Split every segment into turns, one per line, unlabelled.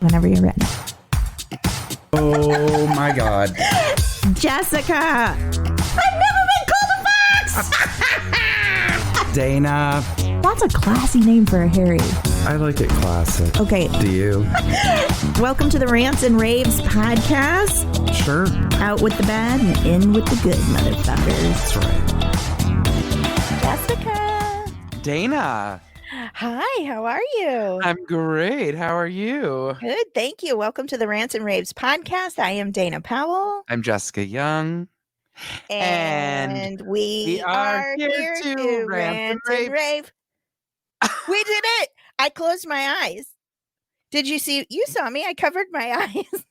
Whenever you're ready.
Oh my God.
Jessica! I've never been called a fox!
Dana.
That's a classy name for a Harry.
I like it classic.
Okay.
Do you?
Welcome to the Rants and Raves podcast.
Sure.
Out with the bad and in with the good, motherfuckers.
That's right.
Jessica!
Dana.
Hi, how are you?
I'm great. How are you?
Good, thank you. Welcome to the Rants and Raves podcast. I am Dana Powell.
I'm Jessica Young.
And we are here to rant and rave. We did it! I closed my eyes. Did you see? You saw me. I covered my eyes.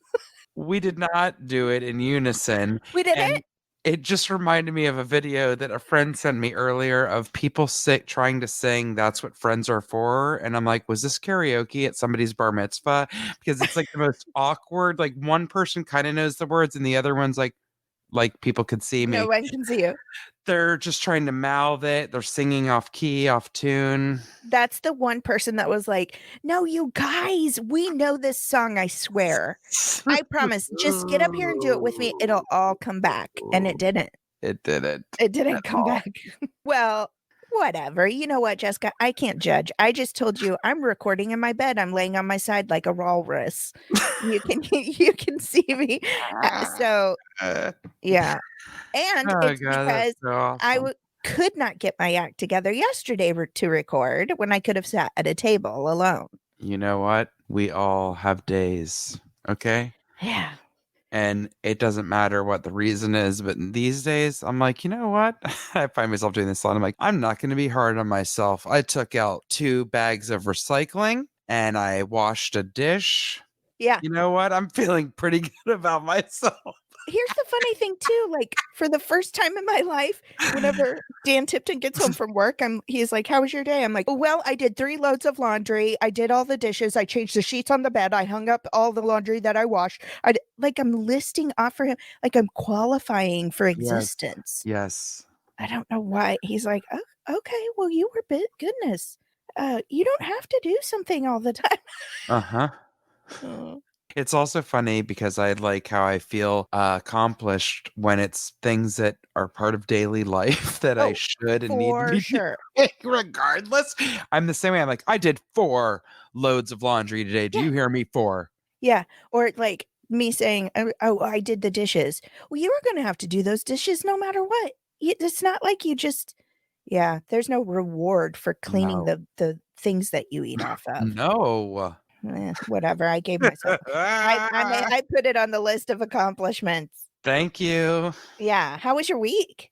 We did not do it in unison.
We did it?
It just reminded me of a video that a friend sent me earlier of people trying to sing That's What Friends Are For. And I'm like, was this karaoke at somebody's bar mitzvah? Because it's like the most awkward. Like one person kind of knows the words and the other one's like people could see me.
No one can see you.
They're just trying to mouth it. They're singing off key, off tune.
That's the one person that was like, no, you guys, we know this song, I swear. I promise. Just get up here and do it with me. It'll all come back. And it didn't.
It didn't.
It didn't come back. Well, whatever. You know what, Jessica? I can't judge. I just told you I'm recording in my bed. I'm laying on my side like a walrus. You can see me. So, yeah. And it's because
so awesome.
I could not get my act together yesterday to record when I could have sat at a table alone.
You know what? We all have days, okay?
Yeah.
And it doesn't matter what the reason is, but these days, I'm like, you know what? I find myself doing this a lot. I'm like, I'm not going to be hard on myself. I took out 2 bags of recycling and I washed a dish.
Yeah.
You know what? I'm feeling pretty good about myself.
Here's the funny thing too, like for the first time in my life, whenever Dan Tipton gets home from work, he's like, how was your day? I'm like, well, I did 3 loads of laundry. I did all the dishes. I changed the sheets on the bed. I hung up all the laundry that I washed. I'm listing off for him. Like I'm qualifying for existence.
Yes.
I don't know why. He's like, oh, okay, well, you were goodness. You don't have to do something all the time.
Uh-huh.
Oh.
It's also funny because I like how I feel accomplished when it's things that are part of daily life that I should and need to be
sure.
regardless. I'm the same way. I'm like, I did 4 loads of laundry today. Do you hear me? 4?
Yeah. Or like me saying, oh, I did the dishes. Well, you were going to have to do those dishes no matter what. It's not like you just, there's no reward for cleaning the things that you eat off of.
No.
Whatever. I gave myself. I put it on the list of accomplishments.
Thank you.
Yeah. How was your week?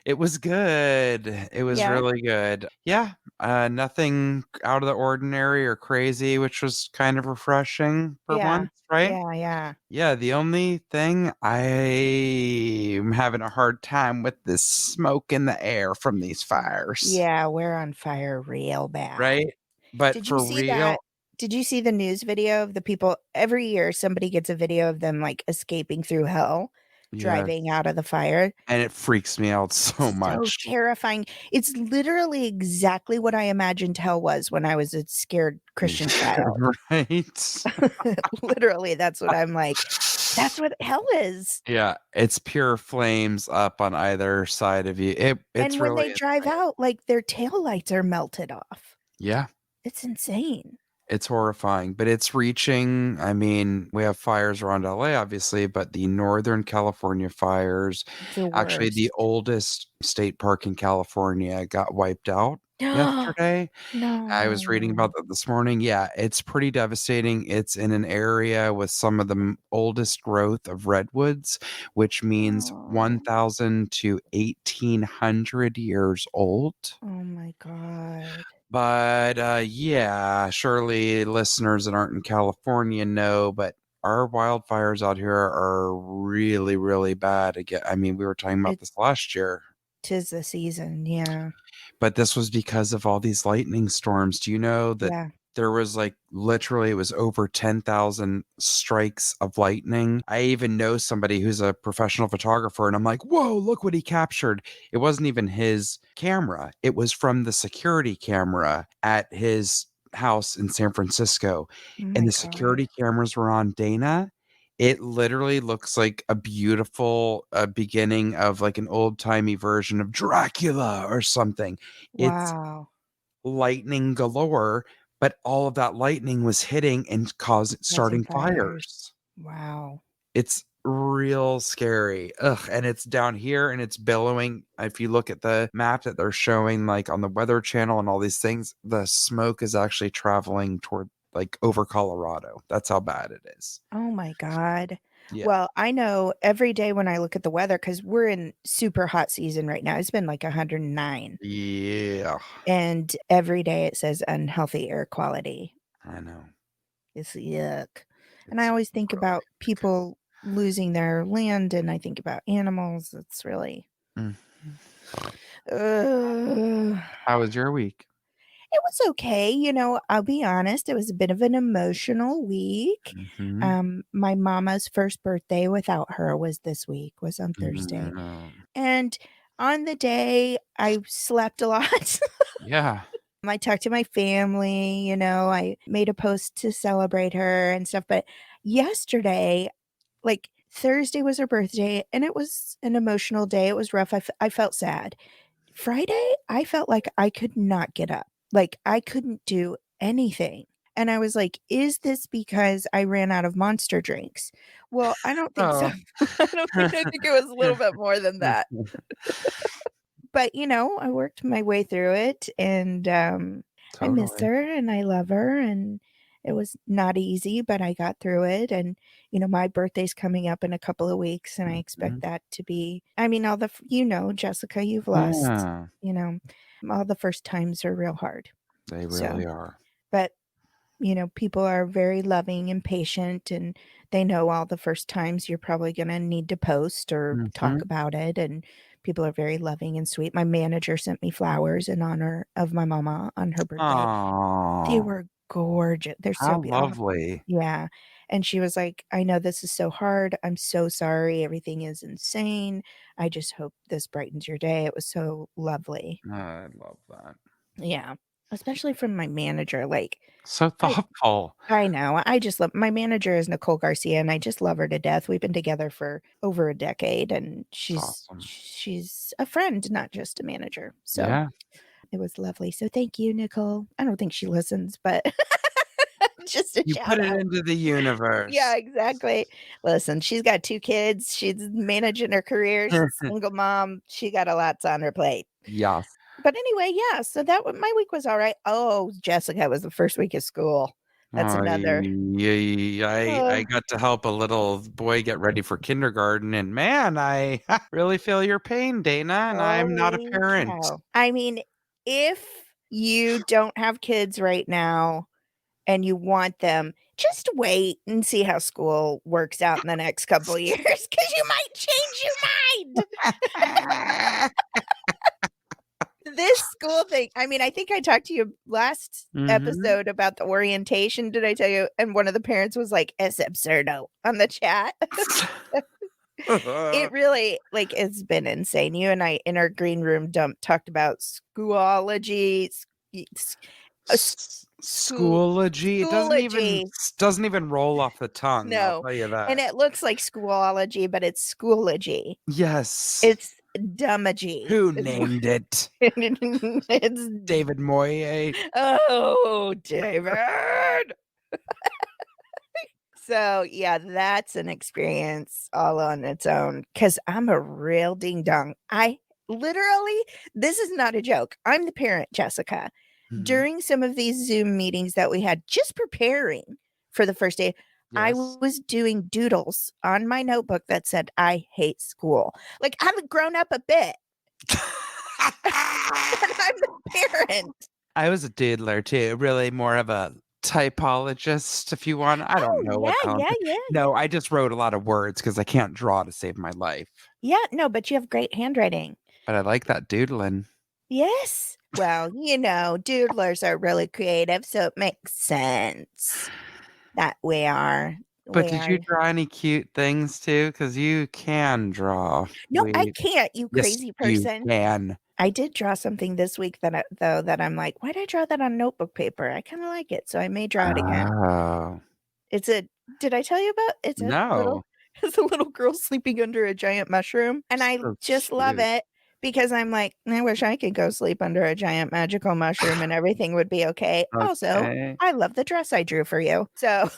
It was good. It was really good. Yeah. Nothing out of the ordinary or crazy, which was kind of refreshing for once, right?
Yeah.
Yeah. The only thing I'm having a hard time with this smoke in the air from these fires.
Yeah, we're on fire real bad.
Right? But for real.
Did you see the news video of the people? Every year, somebody gets a video of them like escaping through hell, driving out of the fire.
And it freaks me out so much.
So terrifying. It's literally exactly what I imagined hell was when I was a scared Christian child.
Right?
Literally, that's what I'm like. That's what hell is.
Yeah, it's pure flames up on either side of you. It's
and when
really
they drive out, like their taillights are melted off.
Yeah.
It's insane.
It's horrifying, but it's reaching. I mean, we have fires around LA, obviously, but the Northern California fires, actually the oldest state park in California, got wiped out yesterday.
No.
I was reading about that this morning. Yeah, it's pretty devastating. It's in an area with some of the oldest growth of redwoods, which means 1,000 to 1,800 years old.
Oh my God.
But surely listeners that aren't in California know, but our wildfires out here are really, really bad. Again, I mean, we were talking about this last year.
'Tis the season, yeah.
But this was because of all these lightning storms. Do you know that there was like literally it was over 10,000 strikes of lightning? I even know somebody who's a professional photographer and I'm like, whoa, look what he captured. It wasn't even his camera. It was from the security camera at his house in San Francisco,
Oh
and
my
the
god.
security cameras were on Dana. It literally looks like a beautiful beginning of like an old-timey version of Dracula or something. It's
Wow.
lightning galore, but all of that lightning was hitting and
Causing
starting
fires.
fires.
Wow.
It's real scary. Ugh, and it's down here and it's billowing. If you look at the map that they're showing, like on the Weather Channel and all these things, the smoke is actually traveling toward like over Colorado. That's how bad it is.
Oh my god.
Yeah.
Well, I know every day when I look at the weather, because we're in super hot season right now. It's been like 109.
Yeah.
And every day it says unhealthy air quality.
I know.
It's yuck. And I
It's
always think
really
about people losing their land and I think about animals. It's really
mm.
Ugh.
How was your week?
It was okay, I'll be honest, it was a bit of an emotional week.
Mm-hmm.
My mama's first birthday without her was on Thursday.
No.
And on the day, I slept a lot.
Yeah.
I talked to my family, I made a post to celebrate her and stuff, but yesterday, like, Thursday was her birthday, and it was an emotional day, it was rough, I felt sad. Friday, I felt like I could not get up. Like, I couldn't do anything. And I was like, "Is this because I ran out of Monster drinks?" Well, I don't think so.
Oh.
I think it was a little bit more than that. But, I worked my way through it, and, I miss
Totally.
her, and I love her, and it was not easy, but I got through it, and, my birthday's coming up in a couple of weeks, and I expect
Mhm.
that to be I mean, all the f Jessica, you've lost,
Yeah,
you know, all the first times are real hard.
they
So,
really are.
but people are very loving and patient, and they know all the first times you're probably gonna need to post or talk
Mhm.
about it, and people are very loving and sweet. My manager sent me flowers in honor of my mama on her birthday. They
Aw,
were gorgeous. They're so
how
beautiful.
lovely.
Yeah, and she was like, "I know this is so hard. I'm so sorry. Everything is insane. I just hope this brightens your day." It was so lovely.
I love that.
Yeah, especially from my manager, like,
So
I
thoughtful.
I know. I just love my manager is Nicole Garcia, and I just love her to death. We've been together for over a decade, and
It's
she's
awesome.
she's a friend, not just a manager. So
Yeah,
it was lovely. So thank you, Nicole. I don't think she listens, but just a
you
shout
put it
out.
into the
Yeah,
universe.
exactly. Listen, she's got 2 kids. She's managing her career. She's a single mom. She got a lots on her plate.
Yes.
But anyway, yeah, so my week was all right. Oh, Jessica was the first week of school. That's another.
I
Oh,
got to help a little boy get ready for kindergarten, and man, I really feel your pain, Dana, and I'm not a
holy
parent.
cow. I mean, if you don't have kids right now and you want them, just wait and see how school works out in the next couple of years because you might change your mind. This school thing, I mean, I think I talked to you last
Mhm.
episode about the orientation. Did I tell you? And one of the parents was like, "Es absurdo" on the chat. It really, like, it's been insane. You and I in our green room dump talked about schoology, school
Schoology,
schoology.
it doesn't even roll off the tongue, I'll
No,
tell you
and
that.
it looks like schoology, but it's schoology.
Yes.
It's dummagy.
Who named it?
It's
David Moye.
oh, David. So, yeah, that's an experience all on its own. Because 'cause I'm a real ding dong. I literally this is not a joke. I'm the parent, Jessica.
Mhm.
During some of these Zoom meetings that we had, just preparing for the first day, I
Yes.
was doing doodles on my notebook that said, "I hate school." Like, I've grown up a bit, and I'm the parent.
I was a doodler too, really more of a typologist, if you want. I don't
Oh,
know
yeah,
what the hell
yeah, yeah.
No, I just wrote a lot of words because I can't draw to save my life,
Yeah, no, but you have great handwriting.
but I like that doodling.
Yes. Well, doodlers are really creative, so it makes sense that
But
we
did you
are
draw any cute things too? Because you can draw.
No, I
We
can't, you
Yes,
crazy
you
person.
can.
I did draw something this week that I'm like, why did I draw that on notebook paper? I kind of like it, so I may draw it again.
Oh,
It's a did I tell you about it's a little
no.
it's a little girl sleeping under a giant mushroom, and I
So
just love
cute.
it because I'm like, I wish I could go sleep under a giant magical mushroom and everything would be okay. Also,
Okay.
I love the dress I drew for you. So,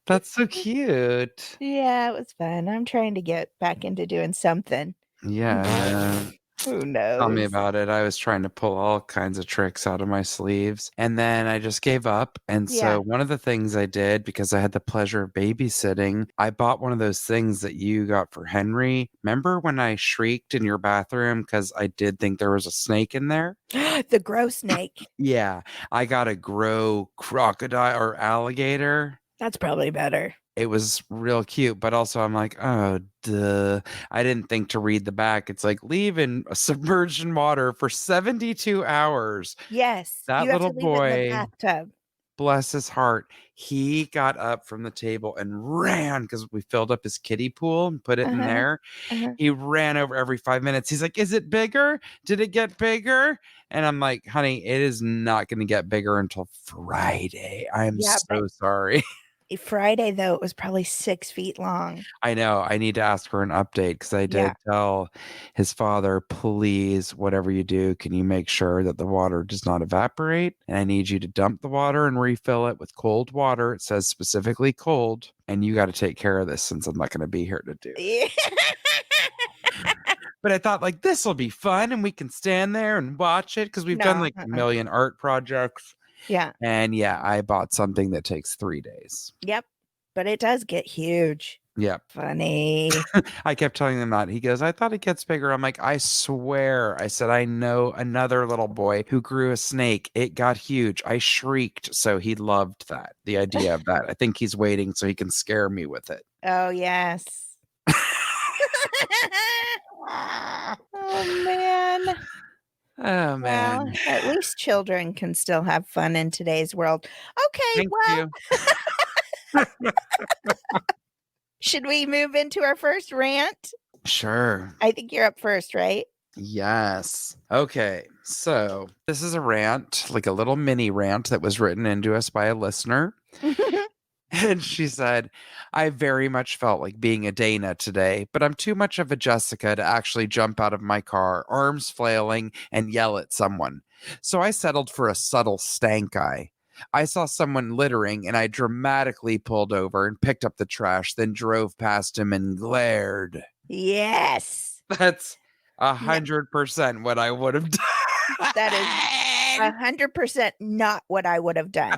That's so cute.
yeah, it was fun. I'm trying to get back into doing something.
Yeah, no.
Who
Tell me
knows?
about it. I was trying to pull all kinds of tricks out of my sleeves, and then I just gave up. And
Yeah.
so, one of the things I did, because I had the pleasure of babysitting, I bought one of those things that you got for Henry. Remember when I shrieked in your bathroom because I did think there was a snake in there?
The grow snake.
Yeah, I got a grow crocodile or alligator.
That's probably better.
It was real cute, but also I'm like, oh, duh. I didn't think to read the back. It's like leave in submerged in water for 72 hours.
Yes,
That
you have
little
to leave it in the
boy,
bathtub.
bless his heart, he got up from the table and ran because we filled up his kiddie pool and put it in
Uh-huh.
there.
Uh-huh.
He ran over every 5 minutes. He's like, is it bigger? Did it get bigger? And I'm like, honey, it is not going to get bigger until Friday. I'm
Yeah, but
so sorry.
Friday, though, it was probably 6 feet long.
I know. I need to ask her an update because I
Yeah.
did tell his father, please, whatever you do, can you make sure that the water does not evaporate? And I need you to dump the water and refill it with cold water. It says specifically cold. And you got to take care of this since I'm not going to be here to do it.
Yeah.
But I thought, like, this will be fun and we can stand there and watch it because we've done
No,
like a million art projects.
yeah,
And yeah, I bought something that takes 3 days.
yep, but it does get huge.
Yep.
Funny.
I kept telling him that. He goes, I thought it gets bigger. I'm like, I swear. I said, I know another little boy who grew a snake. It got huge. I shrieked. So he loved that, the idea of that. I think he's waiting so he can scare me with it.
Oh, yes. Oh, man.
Oh,
Well,
man.
at least children can still have fun in today's world. Okay,
Thank
well,
you.
should we move into our first rant?
Sure.
I think you're up first, right?
Yes. Okay. So this is a rant, like a little mini rant that was written into us by a listener. And she said, I very much felt like being a Dana today, but I'm too much of a Jessica to actually jump out of my car, arms flailing, and yell at someone. So I settled for a subtle stank eye. I saw someone littering and I dramatically pulled over and picked up the trash, then drove past him and glared.
Yes.
That's
No,
100% what I would have
that is
done.
100% not what I would have done.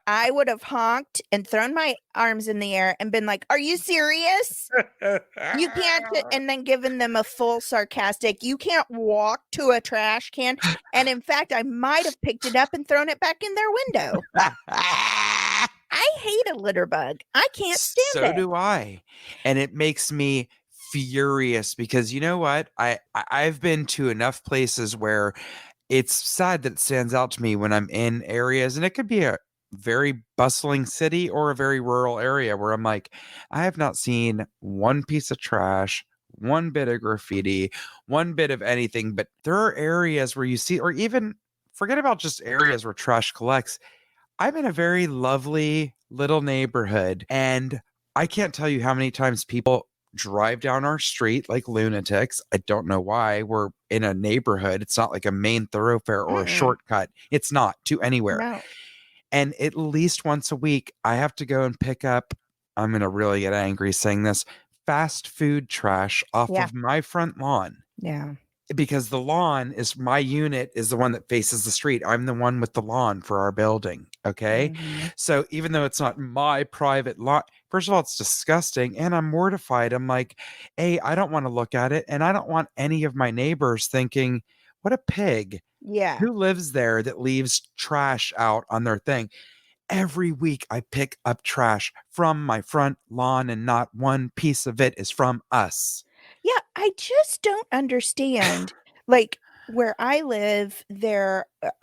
I would have honked and thrown my arms in the air and been like, "Are you serious? You can't," and then given them a full sarcastic, "You can't walk to a trash can." And in fact, I might have picked it up and thrown it back in their window. I hate a litter bug. I can't stand
So
it.
do I. And it makes me furious because you know what? I've been to enough places where it's sad that it stands out to me when I'm in areas, and it could be a very bustling city or a very rural area where I'm like, I have not seen one piece of trash, one bit of graffiti, one bit of anything. But there are areas where you see, or even forget about just areas where trash collects. I'm in a very lovely little neighborhood, and I can't tell you how many times people drive down our street like lunatics. I don't know why. We're in a neighborhood. It's not like a main thoroughfare or a
Mm-mm.
shortcut. It's not to anywhere.
No.
And at least once a week, I have to go and pick up, I'm going to really get angry saying this, fast food trash off
Yeah.
of my front lawn
Yeah.
because the lawn is my unit is the one that faces the street. I'm the one with the lawn for our building. Okay.
Mhm.
So even though it's not my private lawn, first of all, it's disgusting and I'm mortified. I'm like, hey, I don't want to look at it. And I don't want any of my neighbors thinking, what a pig.
Yeah.
Who lives there that leaves trash out on their thing? Every week I pick up trash from my front lawn and not one piece of it is from us.
Yeah, I just don't understand. Like where I live,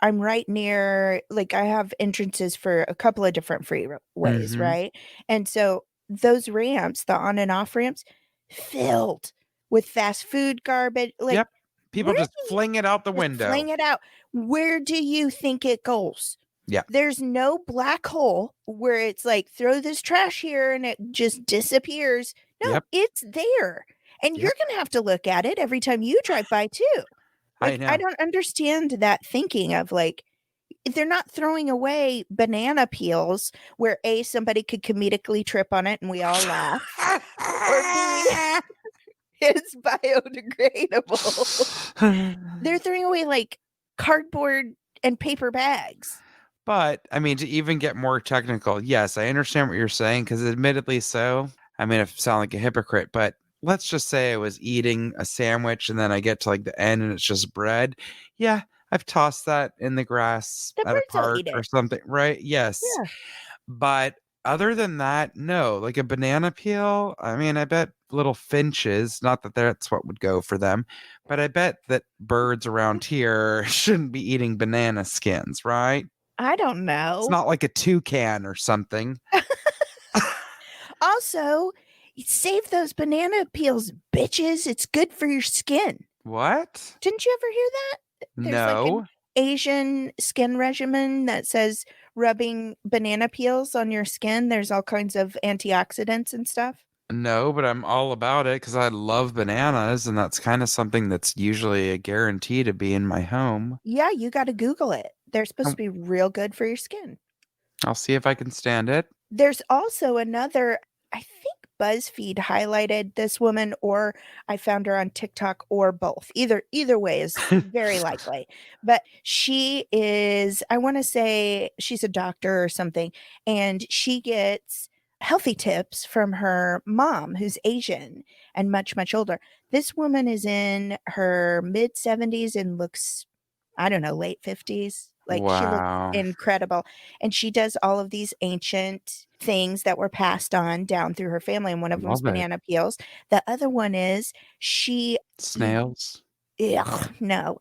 I'm right near, like I have entrances for a couple of different freeways,
Mhm.
right? And so those ramps, the on and off ramps, filled with fast food garbage. Like,
Yep. People
where
just
do you
fling it out the
just
window.
fling it out? Where do you think it goes?
Yeah.
There's no black hole where it's like, throw this trash here and it just disappears. No,
Yep.
it's there. And you're
Yep.
going to have to look at it every time you drive by, too.
I
Like, I
know.
don't understand that thinking of like, they're not throwing away banana peels where A, somebody could comedically trip on it and we all laugh, or B, it's biodegradable. They're throwing away like cardboard and paper bags.
But I mean, to even get more technical, yes, I understand what you're saying because, admittedly, so I mean, I sound like a hypocrite, but let's just say I was eating a sandwich and then I get to like the end and it's just bread. Yeah, I've tossed that in the grass
The
at a
birds will
park
eat
or
it.
something, right? Yes.
Yeah.
But other than that, no. Like a banana peel, I mean, I bet little finches, not that that's what would go for them, but I bet that birds around here shouldn't be eating banana skins, right?
I don't
It's
know.
not like a toucan or something.
Also, save those banana peels, bitches. It's good for your skin.
What?
Didn't you ever hear that? There's like an
No.
Asian skin regimen that says rubbing banana peels on your skin, there's all kinds of antioxidants and stuff.
No, but I'm all about it because I love bananas, and that's kind of something that's usually a guarantee to be in my home.
Yeah, you got to Google it. They're supposed to
Um,
be real good for your skin.
I'll see if I can stand it.
There's also another, I think BuzzFeed highlighted this woman, or I found her on TikTok, or both. Either way is very likely. But she is, I want to say she's a doctor or something, and she gets healthy tips from her mom who's Asian and much, much older. This woman is in her mid 70s and looks, I don't know, late 50s. Like, she looks
Wow.
incredible. And she does all of these ancient things that were passed on down through her family. And one of them is
Love it.
banana peels. The other one is she,
Snails.
ugh, no,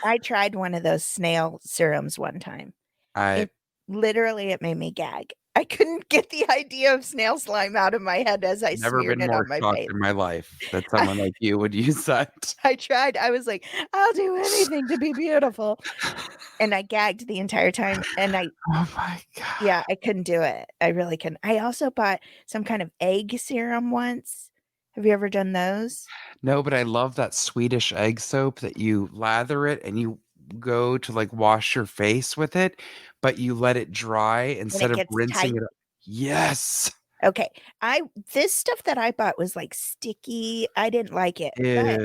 I tried one of those snail serums one time.
I
It literally, it made me gag. I couldn't get the idea of snail slime out of my head as I
never
smeared
been
it
more
on my
shocked
face.
in my life that someone
I,
like you would use that.
I tried. I was like, I'll do anything to be beautiful. And I gagged the entire time. And
Oh my
yeah,
god.
I couldn't do it. I really couldn't. I also bought some kind of egg serum once. Have you ever done those?
No, but I love that Swedish egg soap that you lather it and you go to like wash your face with it, but you let it dry
And
instead
it
of
gets
rinsing
tight.
it. Yes.
Okay. I This stuff that I bought was like sticky. I didn't like it. But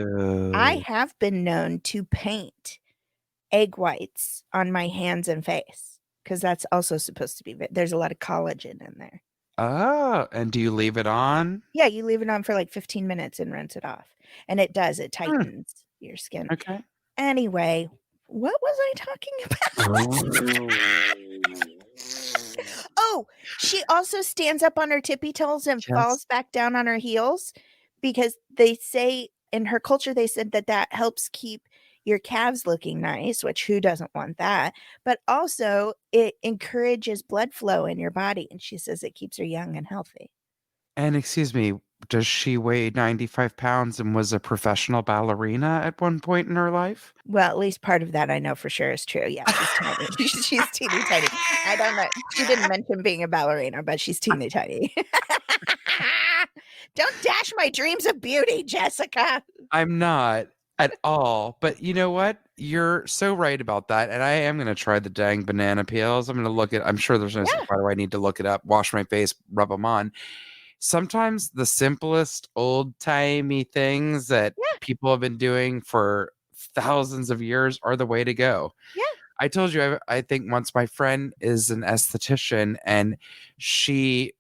I
Ew.
have been known to paint egg whites on my hands and face because that's also supposed to be there's a lot of collagen in there.
Oh, and do you leave it on?
Yeah, you leave it on for like 15 minutes and rinse it off. And it does, it
Hmm,
tightens your skin.
okay.
Anyway, what was I talking about? Oh, she also stands up on her tippy toes and
Yes.
falls back down on her heels because they say in her culture, they said that that helps keep your calves looking nice, which who doesn't want that? But also, it encourages blood flow in your body. And she says it keeps her young and healthy.
And excuse me, does she weigh 95 pounds and was a professional ballerina at one point in her life?
Well, at least part of that I know for sure is true. Yeah, she's tiny. She's teeny tiny. I don't know. She didn't mention being a ballerina, but she's teeny tiny. Don't dash my dreams of beauty, Jessica.
I'm not at all. But you know what? You're so right about that. And I am going to try the dang banana peels. I'm going to look at, I'm sure there's no,
Yeah,
why do I need to look it up? Wash my face, rub them on. Sometimes the simplest old timey things that
yeah,
people have been doing for thousands of years are the way to go.
yeah.
I told you, I think once my friend is an esthetician and she,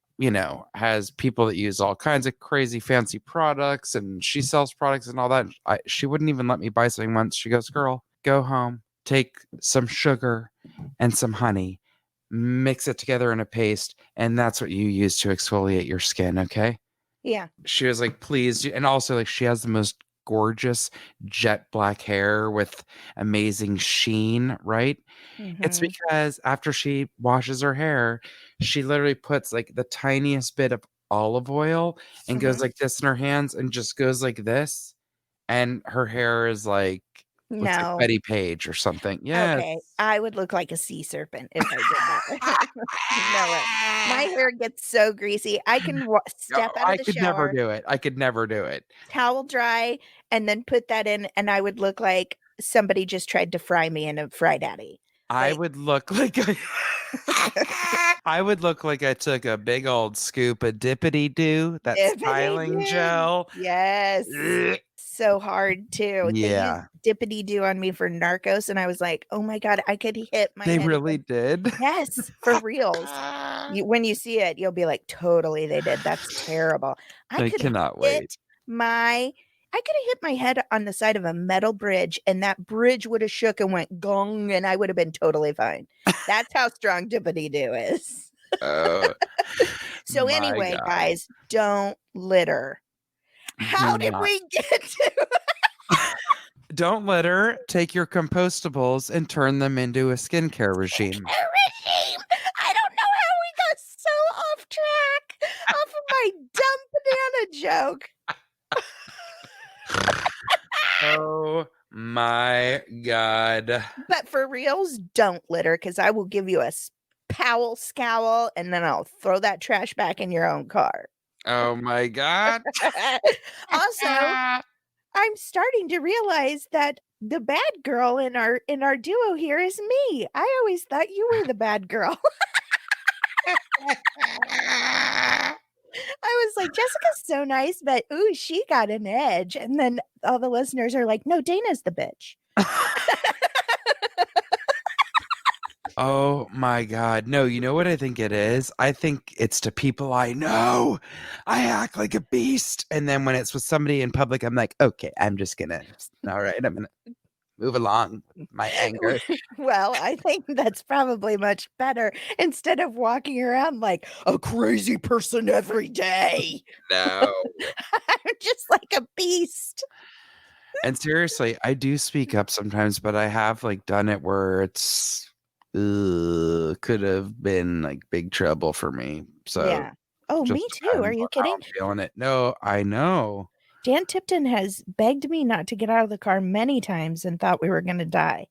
has people that use all kinds of crazy fancy products and she sells products and all that. She wouldn't even let me buy something once. She goes, girl, go home, take some sugar and some honey, mix it together in a paste, and that's what you use to exfoliate your skin. Okay.
Yeah.
She was like, please. And also, like, she has the most gorgeous jet black hair with amazing sheen, right? It's
Mhm.
because after she washes her hair, she literally puts like the tiniest bit of olive oil and goes
Mhm.
like this in her hands and just goes like this. And her hair is like looks like
No.
Betty Page or something. Yes.
Okay, I would look like a sea serpent if I did that. No way. My hair gets so greasy. I can
No,
step out of
I
the
could never
shower,
do it. I could never do it.
towel dry, and then put that in, and I would look like somebody just tried to fry me in a fry daddy.
I
Like,
would look like I would look like I took a big old scoop of dippity doo, that
dippity
styling
doo.
gel.
Yes.
Ugh.
So hard too. They used
Yeah,
dippity doo on me for Narcos, and I was like, "Oh my god, I could hit my
they
head
really
against."
did.
Yes, for reals. When you see it, you'll be like, "Totally, they did. That's terrible." I
I
could have
cannot wait.
hit my I could have hit my head on the side of a metal bridge, and that bridge would have shook and went gong, and I would have been totally fine. That's how strong dippity doo is.
Oh
So
my
anyway,
god.
guys, don't litter.
Do
How did
not.
we get to
Don't litter. Take your compostables and turn them into a skincare
a
regime.
regime? I don't know how we got so off track off of my dumb banana joke.
Oh my god.
But for reals, don't litter because I will give you a powell scowl and then I'll throw that trash back in your own car.
Oh my god.
Also, I'm starting to realize that the bad girl in our duo here is me. I always thought you were the bad girl. I was like, Jessica's so nice, but ooh, she got an edge. And then all the listeners are like, no, Dana's the bitch.
Oh my god. No, you know what I think it is? I think it's to people I know. I act like a beast. And then when it's with somebody in public, I'm like, okay, I'm just gonna, all right, I'm gonna move along with my anger.
Well, I think that's probably much better instead of walking around like a crazy person every day.
No.
I'm just like a beast.
And seriously, I do speak up sometimes, but I have like done it where it's could have been like big trouble for me. So
Yeah. Oh, me
just
too. Are
depends
you
on how
kidding?
I'm feeling it. No, I know.
Dan Tipton has begged me not to get out of the car many times and thought we were going to die.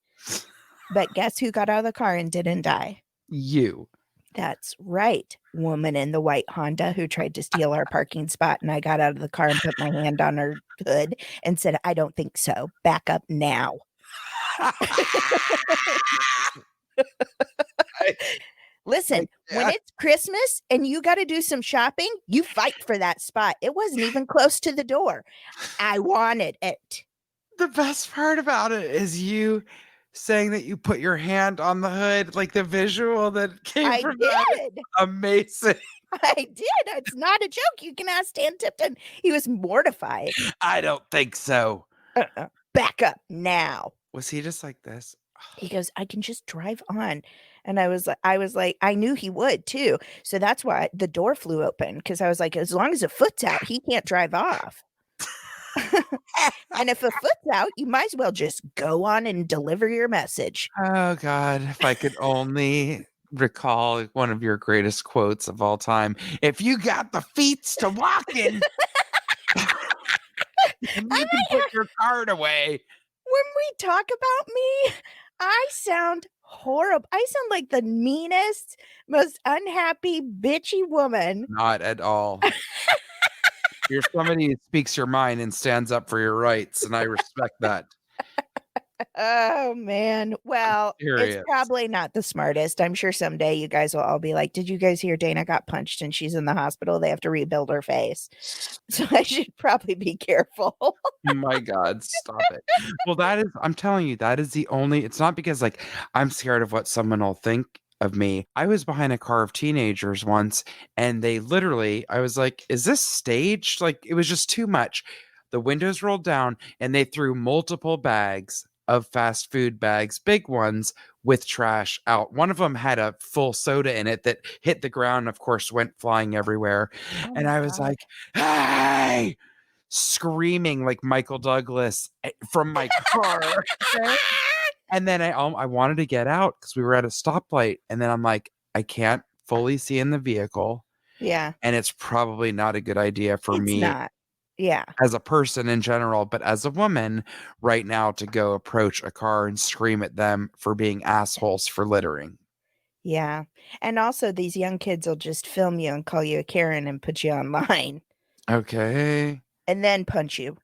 But guess who got out of the car and didn't die?
You.
That's right. Woman in the white Honda who tried to steal our parking spot. And I got out of the car and put my hand on her hood and said, I don't think so. Back up now.
I
Listen, when
can't.
it's Christmas and you got to do some shopping, you fight for that spot. It wasn't even close to the door. I wanted it.
The best part about it is you saying that you put your hand on the hood, like the visual that came
I
from that is
did.
amazing.
I did. It's not a joke. You can ask Dan Tipton. He was mortified.
I don't think so.
Back up now.
Was he just like this?
He goes, I can just drive on. And I was like, I knew he would too. So that's why the door flew open because I was like, as long as a foot's out, he can't drive off. And if a foot's out, you might as well just go on and deliver your message.
Oh God, if I could only recall one of your greatest quotes of all time. If you got the feets to walk in, then
I
you can put your card away.
When we talk about me, I sound horrible. I sound like the meanest, most unhappy, bitchy woman.
Not at all. You're somebody who speaks your mind and stands up for your rights, and I respect that.
Oh man. Well, it's
Serious.
probably not the smartest. I'm sure someday you guys will all be like, did you guys hear Dana got punched and she's in the hospital? They have to rebuild her face. So I should probably be careful.
My God, stop it. Well, I'm telling you, that is the only, it's not because like I'm scared of what someone will think of me. I was behind a car of teenagers once and they literally, I was like, is this staged? Like it was just too much. The windows rolled down and they threw multiple bags of fast food bags, big ones with trash out. One of them had a full soda in it that hit the ground, of course, went flying everywhere.
Oh
And
my
I was
God.
like, hey, screaming like Michael Douglas from my car. And then I wanted to get out because we were at a stoplight. And then I'm like, I can't fully see in the vehicle.
Yeah,
And it's probably not a good idea for
it's
me
not. Yeah.
as a person in general, but as a woman right now to go approach a car and scream at them for being assholes for littering.
Yeah. And also these young kids will just film you and call you a Karen and put you online
Okay.
and then punch you.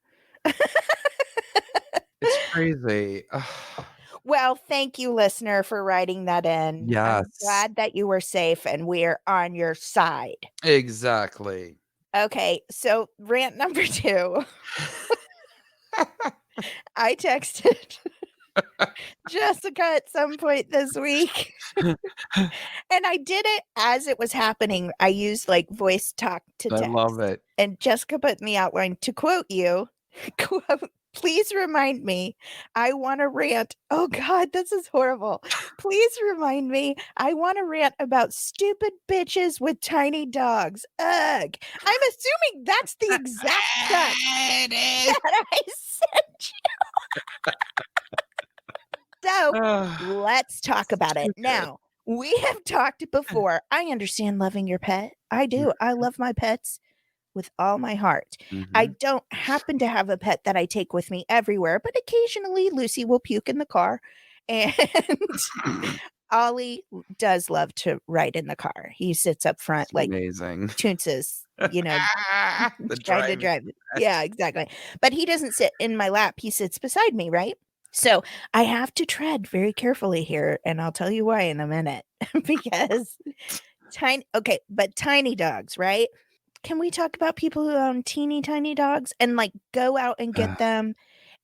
It's crazy. Ugh.
Well, thank you, listener, for writing that in. I'm
Yes,
glad that you were safe and we're on your side.
exactly.
Okay, so rant number 2. I texted Jessica at some point this week. And I did it as it was happening. I used like voice talk to
I love
text.
it.
And Jessica put in the outline to quote you, quote, please remind me. I want to rant. Oh God, this is horrible. Please remind me. I want to rant about stupid bitches with tiny dogs. Ugh. I'm assuming that's the exact text
It is.
that I sent you. So
Ugh,
let's talk about it.
too good.
Now, we have talked before. I understand loving your pet. I do. I love my pets with all my heart. I
Mhm.
don't happen to have a pet that I take with me everywhere, but occasionally Lucy will puke in the car. And Ollie does love to ride in the car. He sits up front
It's
like
amazing.
Toonces, you know,
The
trying to
driving
drive. Yeah,
test.
exactly. But he doesn't sit in my lap. He sits beside me, right? So I have to tread very carefully here, and I'll tell you why in a minute. Because but tiny dogs, right? Can we talk about people who own teeny tiny dogs and like go out and get them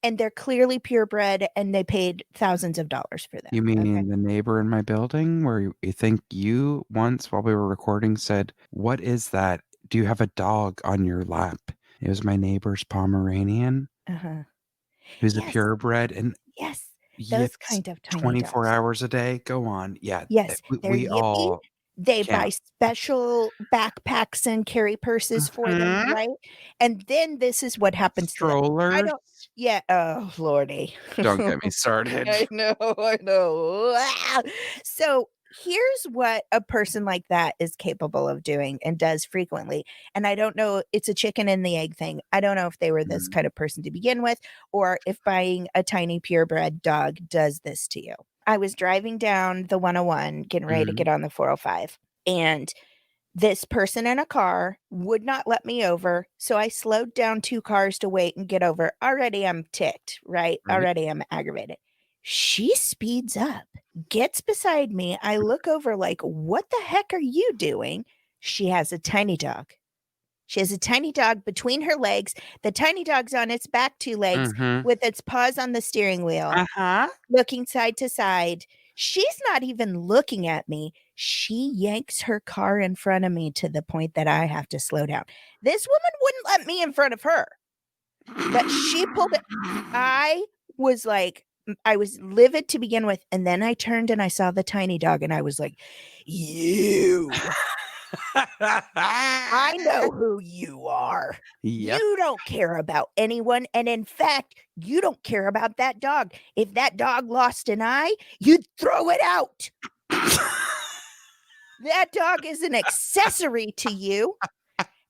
and they're clearly purebred and they paid thousands of dollars for
You
them? Okay.
mean the neighbor in my building where you think you once while we were recording said, "What is that? Do you have a dog on your lap?" It was my neighbor's Pomeranian
Uh-huh.
who's a
Yes.
purebred and
Yes. Those
yips
kind of tiny
24
dogs.
hours a day. Go on. Yeah,
Yes, they're
we
yippy.
all
They buy
count.
special backpacks and carry purses for them,
Mhm.
right? And then this is what happens to them. I
Strollers.
don't Yeah, oh, lordy.
Don't get me started.
I know, I know. Ah! So, here's what a person like that is capable of doing and does frequently, and I don't know, it's a chicken and the egg thing. I don't know if they were this
Mhm.
kind of person to begin with or if buying a tiny purebred dog does this to you. I was driving down the 101 getting ready to
Mhm.
get on the 405, and this person in a car would not let me over, so I slowed down 2 cars to wait and get over. Already I'm ticked, right?
Right?
Already I'm aggravated. She speeds up, gets beside me. I look over like, "What the heck are you doing?" She has a tiny dog. She has a tiny dog between her legs. The tiny dog's on its back 2 legs
Mhm.
with its paws on the steering wheel
Uh-huh.
looking side to side. She's not even looking at me. She yanks her car in front of me to the point that I have to slow down. This woman wouldn't let me in front of her, but she pulled it. I was like, I was livid to begin with. And then I turned and I saw the tiny dog and I was like, you, I know who you are.
Yep.
You don't care about anyone. And in fact, you don't care about that dog. If that dog lost an eye, you'd throw it out. That dog is an accessory to you.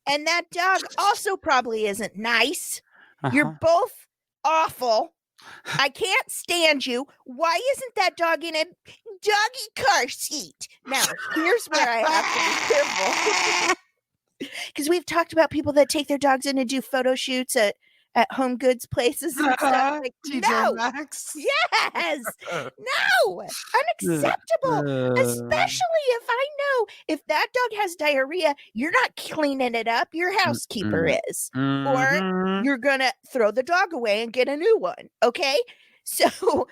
And that dog also probably isn't nice. You're
Uh-huh.
both awful. I can't stand you. Why isn't that dog in a doggy car seat? Now, here's where I have to be careful. Because we've talked about people that take their dogs in and do photo shoots at home goods places and stuff.
Uh-huh.
Like,
TJ
no,
Maxx.
yes, no, unacceptable. Especially if I know if that dog has diarrhea, you're not cleaning it up. Your housekeeper
Mm-mm.
is, or
Mhm.
you're gonna throw the dog away and get a new one. Okay, so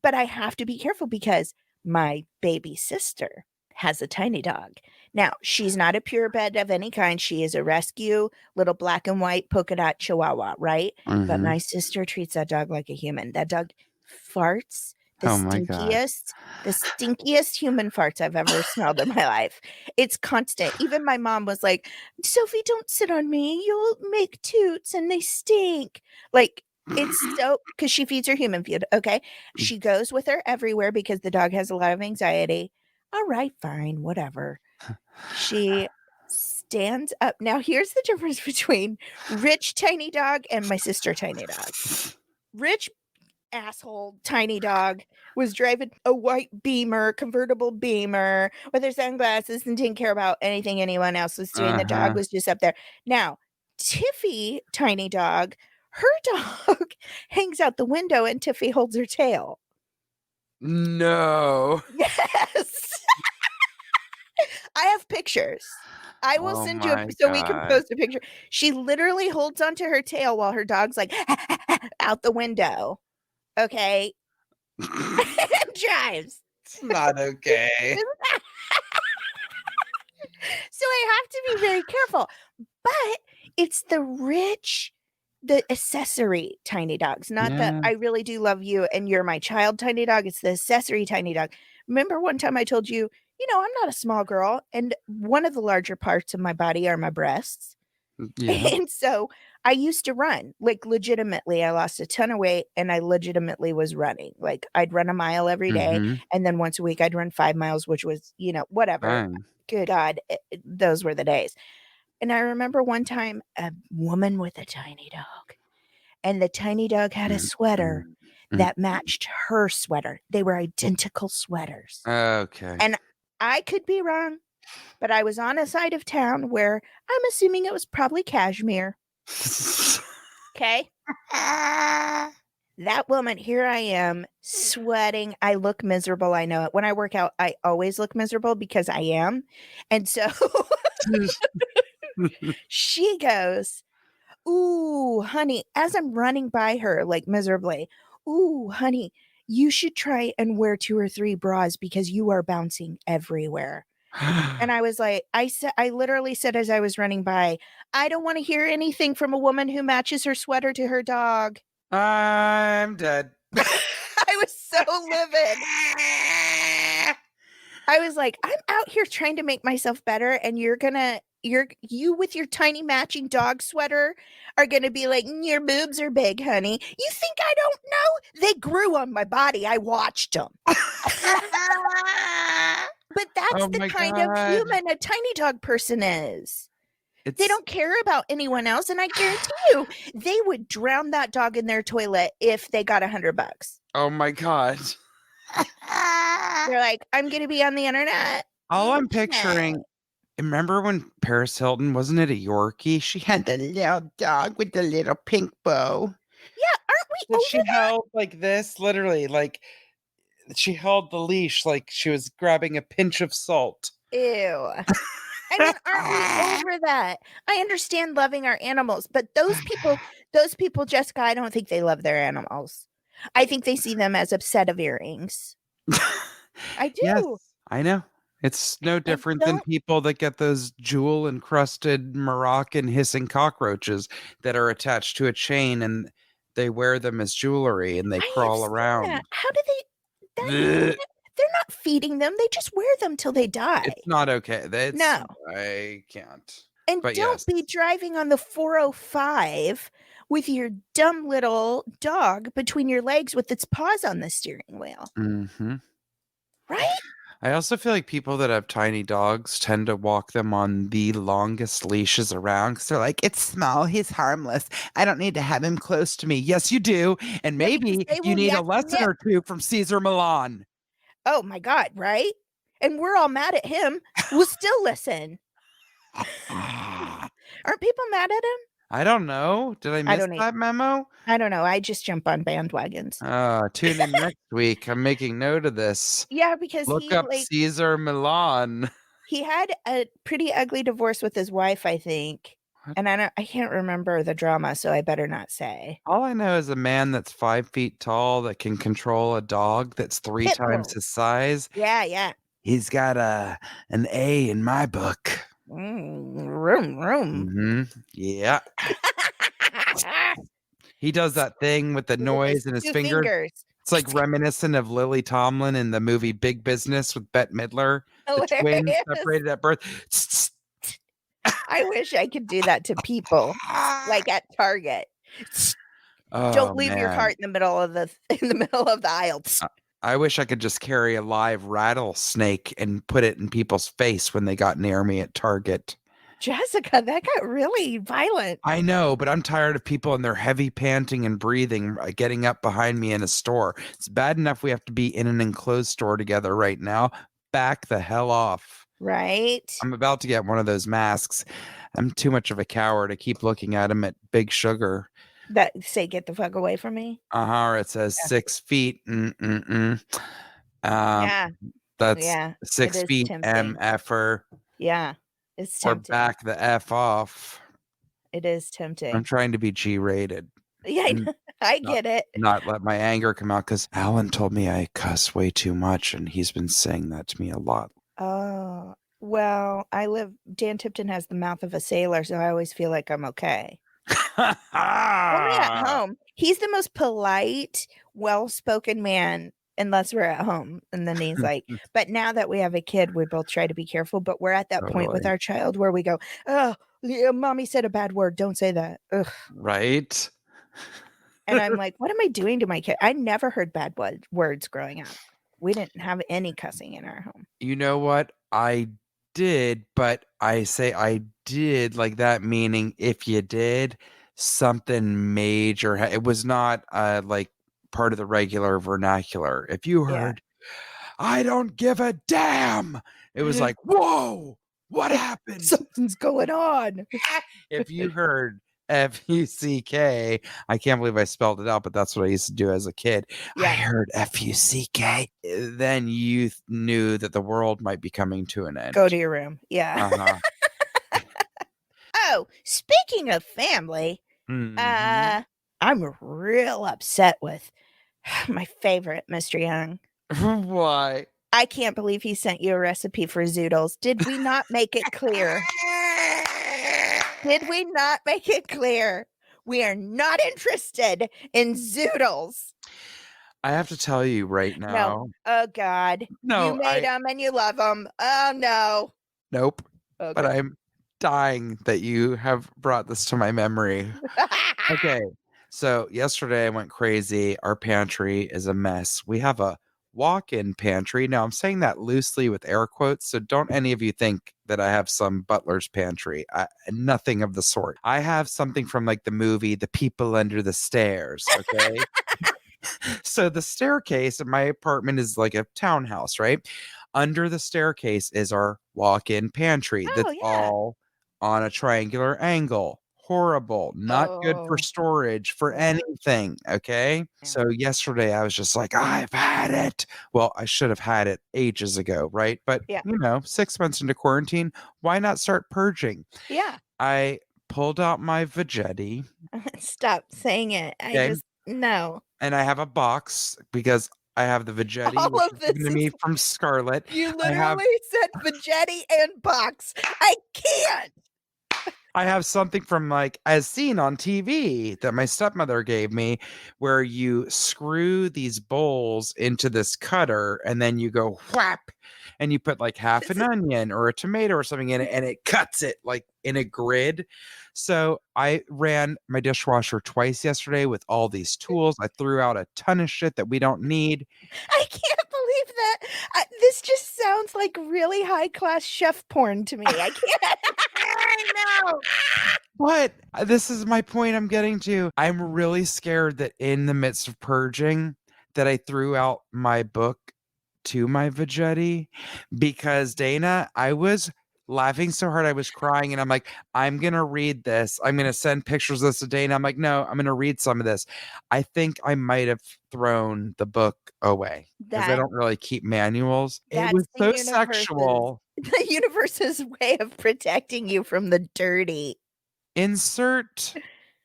but I have to be careful because my baby sister has a tiny dog. Now, she's not a purebred of any kind. She is a rescue little black and white polka dot chihuahua, right? But
Mhm.
my sister treats that dog like a human. That dog farts
Oh my god.
the stinkiest human farts I've ever smelled in my life. It's constant. Even my mom was like, Sophie, don't sit on me. You'll make toots and they stink. Like, it's so because she feeds her human food. Okay. She goes with her everywhere because the dog has a lot of anxiety. All right, fine, whatever. She stands up. Now, here's the difference between rich tiny dog and my sister tiny dog. Rich asshole tiny dog was driving a white Beamer, convertible Beamer, with her sunglasses and didn't care about anything anyone else was doing. The dog was just up there. Now, Tiffy tiny dog, her dog hangs out the window and Tiffy holds her tail.
No.
Yes. I have pictures. I will send you so we can
God.
post a picture. She literally holds onto her tail while her dog's like out the window. Okay. And drives.
It's not okay.
So I have to be very careful. But it's the accessory tiny dogs, not the
Yeah.
I really do love you and you're my child tiny dog. It's the accessory tiny dog. Remember one time I told you, I'm not a small girl, and one of the larger parts of my body are my breasts.
Yeah.
And so I used to run, like legitimately. I lost a ton of weight and I legitimately was running. Like I'd run a mile every day.
Mhm.
And then once a week I'd run 5 miles, which was, whatever.
Fine.
Good God, those were the days. And I remember one time a woman with a tiny dog, and the tiny dog had a sweater that matched her sweater. They were identical sweaters.
Okay.
And I could be wrong, but I was on a side of town where I'm assuming it was probably cashmere. Okay. That woman, here I am sweating. I look miserable. I know it. When I work out, I always look miserable because I am. And so she goes, "Ooh, honey," as I'm running by her like miserably. "Ooh, honey, you should try and wear 2 or 3 bras because you are bouncing everywhere." And I was like, I literally said as I was running by, "I don't want to hear anything from a woman who matches her sweater to her dog."
I'm dead.
I was so livid. I was like, I'm out here trying to make myself better, and you with your tiny matching dog sweater are gonna be like, "Your boobs are big, honey." You think I don't know? They grew on my body. I watched them. But that's
Oh
the
my
kind of
God.
human a tiny dog person is. They
It's
don't care about anyone else, and I guarantee you, they would drown that dog in their toilet if they got $100.
oh my God.
They're like, "I'm gonna be on the internet."
All I'm
Okay.
picturing, remember when Paris Hilton, wasn't it a Yorkie? She had the little dog with the little pink bow
Yeah, aren't we
that she
over that?
held like this, literally, like she held the leash like she was grabbing a pinch of salt.
Ew. I mean, aren't we over that? I understand loving our animals, but those people, Jessica, I don't think they love their animals. I think they see them as a set of earrings. I
Yes,
do.
I know. It's no
And
different than
don't
people that get those jewel encrusted Moroccan hissing cockroaches that are attached to a chain and they wear them as jewelry and they
I have
crawl
seen that.
around.
How do they
Blech.
they're not feeding them. They just wear them till they die.
It's not okay. That's
No.
I can't.
And
But
don't
yes.
be driving on the 405 with your dumb little dog between your legs with its paws on the steering wheel.
Mhm.
Right?
I also feel like people that have tiny dogs tend to walk them on the longest leashes around because they're like, it's small, he's harmless. I don't need to have him close to me. Yes, you do. And
Yeah, because
maybe
they
you
will
need a
yak your
lesson
nip.
or two from Caesar Milan.
Oh my God, right? And we're all mad at him. We'll still listen. Aren't people mad at him?
I don't know. Did I
I
miss
don't e
that memo?
I don't know. I just jump on bandwagons.
Tune in next week. I'm making note of this.
Yeah, because
Look up Caesar Milan.
he had a pretty ugly divorce with his wife, I think.
What?
And I can't remember the drama, so I better not say.
All I know is a man that's 5 feet tall that can control a dog that's 3
Pit
times
bulls.
his size.
Yeah, yeah.
He's got an A in my book.
Room.
Yeah. He does that thing with the
With his
noise in his
2
fingers.
fingers.
It's like reminiscent of Lily Tomlin in the movie Big Business with Bette Midler, the twins
Hilarious.
separated at birth.
I wish I could do that to people, like at Target.
Oh
Don't leave your
man.
cart in the middle of the aisle.
I wish I could just carry a live rattlesnake and put it in people's face when they got near me at Target.
Jessica, that got really violent.
I know, but I'm tired of people and their heavy panting and breathing getting up behind me in a store. It's bad enough we have to be in an enclosed store together right now. Back the hell off.
Right?
I'm about to get one of those masks. I'm too much of a coward to keep looking at them at Big Sugar.
That say get the fuck away from me.
It says
Yeah.
6 feet. Um,
Yeah.
that's
Yeah. It
six
is
feet
tempting.
MFer
Yeah. It's
or
tempting.
back the F off.
It is
I'm
tempting.
trying to be G rated
Yeah,
and
I
not
get it.
not let my anger come out because Alan told me I cuss way too much and he's been saying that to me a lot.
Oh, well, Dan Tipton has the mouth of a sailor, so I always feel like I'm okay. Only at home. He's the most polite, well-spoken man unless we're at home. And then he's like, but now that we have a kid, we both try to be careful. But we're at that point with
Totally.
our child where we go, oh, yeah, mommy said a bad word. Don't say that. Ugh.
Right?
And I'm like, what am I doing to my kid? I never heard bad words growing up. We didn't have any cussing in our home.
You know what? I did, but I say I did like that, meaning if you did something major, it was not like part of the regular vernacular. If you
Yeah.
heard, I don't give a damn, it was like, whoa, what happened?
Something's going on.
If you heard Fuck, I can't believe I spelled it out, but that's what I used to do as a kid. I
Yeah.
heard Fuck, then you knew that the world might be coming to an end.
Go to your room. Yeah.
Uh-huh.
Oh, speaking of family,
Mhm.
I'm real upset with my favorite, Mr. Young.
Why?
I can't believe he sent you a recipe for zoodles. Did we not make it clear? Did we not make it clear? We are not interested in zoodles.
I have to tell you right
No.
now.
Oh, God. You
No,
made them and you love them. Oh, no.
nope. But
Okay.
I'm dying that you have brought this to my memory. Okay. So yesterday I went crazy. Our pantry is a mess. We have a walk-in pantry. Now I'm saying that loosely with air quotes, so don't any of you think that I have some butler's pantry. Nothing of the sort. I have something from like the movie The People Under the Stairs, okay? So the staircase in my apartment is like a townhouse, right? Under the staircase is our walk-in pantry
Oh,
that's
yeah.
all on a triangular angle. Horrible, not good for
Oh,
storage for
yeah.
anything, okay?
Yeah.
So yesterday I was just like, I've had it. Well, I should have had it ages ago, right? But,
Yeah.
6 months into quarantine, why not start purging?
Yeah.
I pulled out my veggetti,
Stop saying it.
okay?
No.
And I have a box because I have the veggetti,
All
which
of
was given
this
to
is
me from Scarlett.
you
I have
literally said veggetti and box. I can't.
I have something from like as seen on TV that my stepmother gave me where you screw these bowls into this cutter and then you go whap and you put like half an onion or a tomato or something in it and it cuts it like in a grid. So I ran my dishwasher twice yesterday with all these tools. I threw out a ton of shit that we don't need.
I can't believe that. This just sounds like really high class chef porn to me. I can't.
I know. But this is my point I'm getting to. I'm really scared that in the midst of purging that I threw out my book to my veggetti because Dana, I was laughing so hard I was crying and I'm like, I'm gonna read this. I'm gonna send pictures of this to Dana. I'm like, no, I'm gonna read some of this. I think I might have thrown the book away because I
That
don't really keep manuals. It
that's
was so sexual.
the universe's way of protecting you from the dirty.
Insert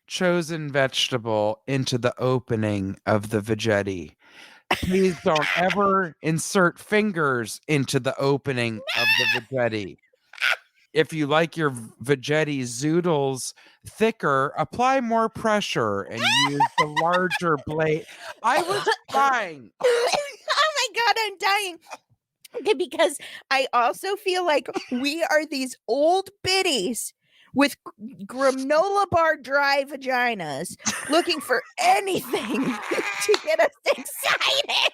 chosen vegetable into the opening of the veggetti. Please don't ever insert fingers into the opening of the veggetti. If you like your veggetti zoodles thicker, apply more pressure and use the larger blade. I was crying.
Oh my God, I'm dying. Okay, because I also feel like we are these old biddies with granola bar dry vaginas looking for anything to get us excited.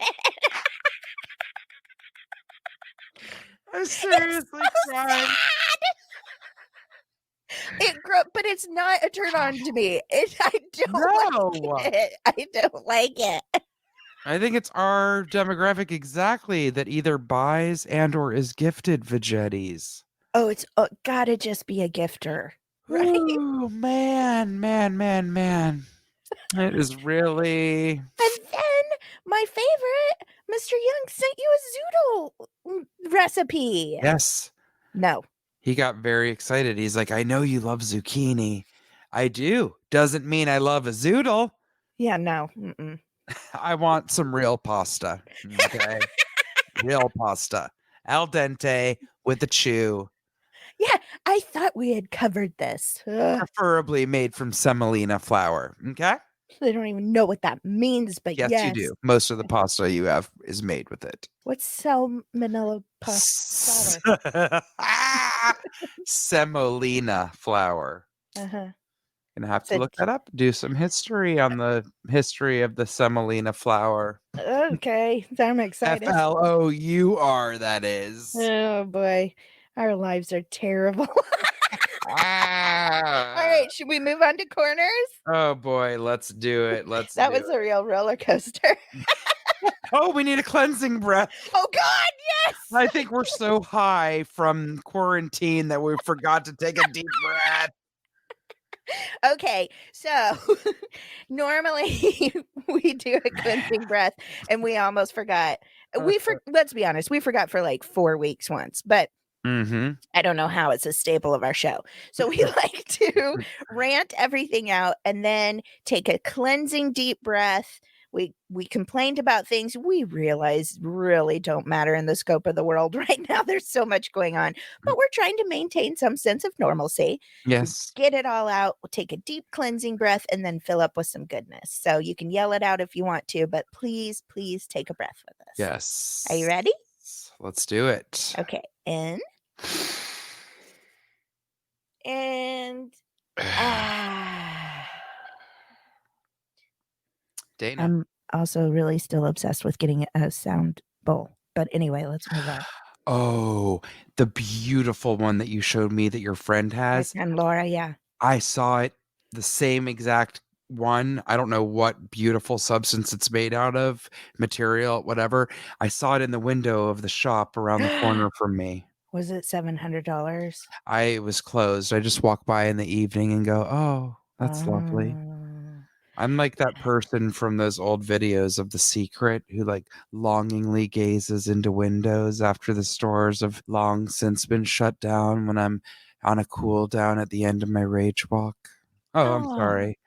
I'm seriously crying.
But it's not a turn on to me. I don't
No.
like it. I don't like it.
I think it's our demographic exactly that either buys and or is gifted Vegettis.
Oh, it's gotta just be a gifter, right?
Oh man, man, man, man. It is really
And then my favorite, Mr. Young sent you a zoodle recipe.
yes.
No.
He got very excited. He's like, I know you love zucchini. I do. Doesn't mean I love a zoodle.
Yeah, no. Mm-mm.
I want some real pasta. Okay. Real pasta. Al dente with a chew.
Yeah, I thought we had covered this. Ugh,
Preferably made from semolina flour. Okay.
I don't even know what that means, but
Yes, you
yes.
do. Most of the pasta you have is made with it.
What's salmonella flour?
Semolina flour.
Uh-huh.
Gonna have to
So-
look that up. Do some history on the history of the semolina flour.
Okay, I'm excited.
FLOUR, that is.
Oh boy, our lives are terrible. All right, should we move on to corners?
Oh boy, let's do it.
That was a real roller coaster.
Oh, we need a cleansing breath.
Oh God, yes.
I think we're so high from quarantine that we forgot to take a deep breath.
Okay, so normally we do a cleansing breath, and we almost forgot. Let's be honest, we forgot for like 4 weeks once, but
Mm-hmm.
I don't know how it's a staple of our show. So we like to rant everything out and then take a cleansing deep breath. We complained about things we realize really don't matter in the scope of the world right now. There's so much going on, but we're trying to maintain some sense of normalcy.
Yes.
Get it all out. We'll take a deep cleansing breath and then fill up with some goodness. So you can yell it out if you want to, but please, please take a breath with us.
Yes.
Are you ready?
Let's do it.
Okay. In. And
Dana.
I'm also really still obsessed with getting a sound bowl. But anyway, let's move on.
Oh, the beautiful one that you showed me that your friend has.
And Laura, yeah.
I saw it, the same exact one. I don't know what beautiful substance it's made out of, material, whatever. I saw it in the window of the shop around the corner from me.
Was it $700?
I was closed. I just walk by in the evening and go, oh, that's lovely. I'm like that person from those old videos of The Secret who like longingly gazes into windows after the stores have long since been shut down when I'm on a cool down at the end of my rage walk. Oh, I'm sorry.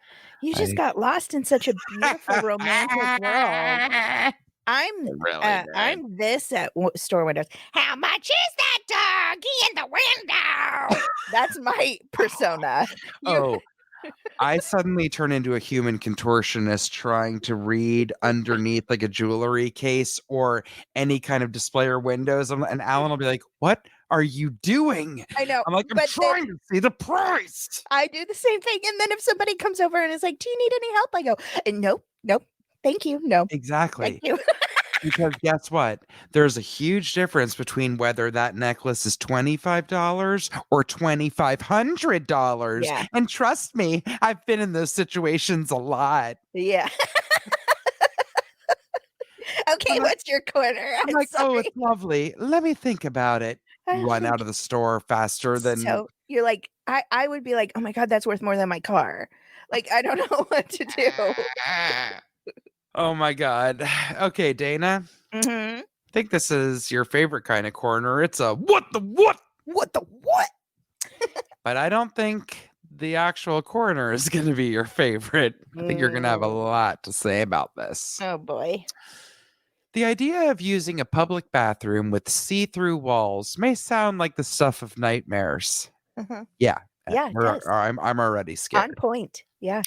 You just got lost in such a beautiful romantic world. I'm this at store windows. How much is that doggy in the window? That's my persona.
I suddenly turn into a human contortionist trying to read underneath like a jewelry case or any kind of display or windows. And Alan will be like, what are you doing?
I know.
I'm like, I'm trying to see the price.
I do the same thing. And then if somebody comes over and is like, do you need any help? I go, nope. Thank you. No.
Exactly.
Thank you.
Because guess what? There's a huge difference between whether that necklace is $25 or $2,500.
Yeah.
And trust me, I've been in those situations a lot.
Yeah. Okay, what's your corner?
I'm like, oh, it's lovely. Let me think about it. Run out of the store faster than.
So you're like, I would be like, oh my God, that's worth more than my car. Like, I don't know what to do.
Oh my God. Okay, Dana.
Mm-hmm.
I think this is your favorite kind of corner. It's a what the what?
What the what?
But I don't think the actual corner is going to be your favorite. I think you're going to have a lot to say about this.
Oh boy.
The idea of using a public bathroom with see-through walls may sound like the stuff of nightmares. Yeah.
Yeah, it does.
I'm already scared.
On point. Yeah.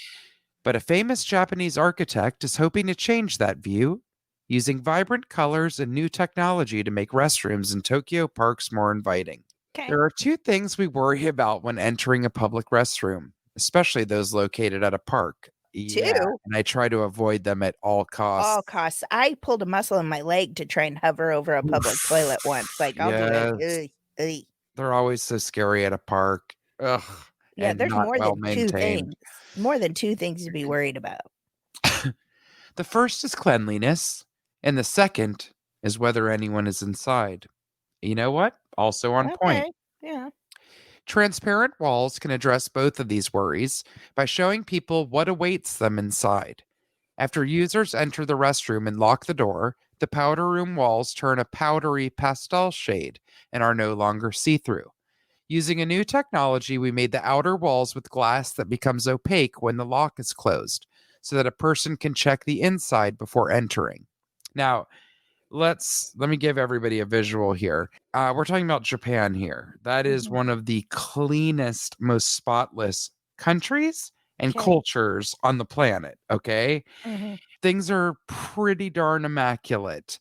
But a famous Japanese architect is hoping to change that view, using vibrant colors and new technology to make restrooms in Tokyo parks more inviting.
Okay.
There are two things we worry about when entering a public restroom, especially those located at a park. Yeah, and I try to avoid them at all costs.
All costs. I pulled a muscle in my leg to try and hover over a public toilet once. Like, I'll do it.
They're always so scary at a park. Ugh.
Yeah,
and
there's
not
more
well
than 2
maintained.
things. More than 2 things to be worried about.
The first is cleanliness, and the second is whether anyone is inside. You know what? Also on point.
Okay. Yeah.
Transparent walls can address both of these worries by showing people what awaits them inside. After users enter the restroom and lock the door, the powder room walls turn a powdery pastel shade and are no longer see through. Using a new technology, we made the outer walls with glass that becomes opaque when the lock is closed, so that a person can check the inside before entering. Now, let me give everybody a visual here. We're talking about Japan here. That is
Mhm.
one of the cleanest, most spotless countries and
'Kay.
cultures on the planet. Okay,
Mhm.
things are pretty darn immaculate.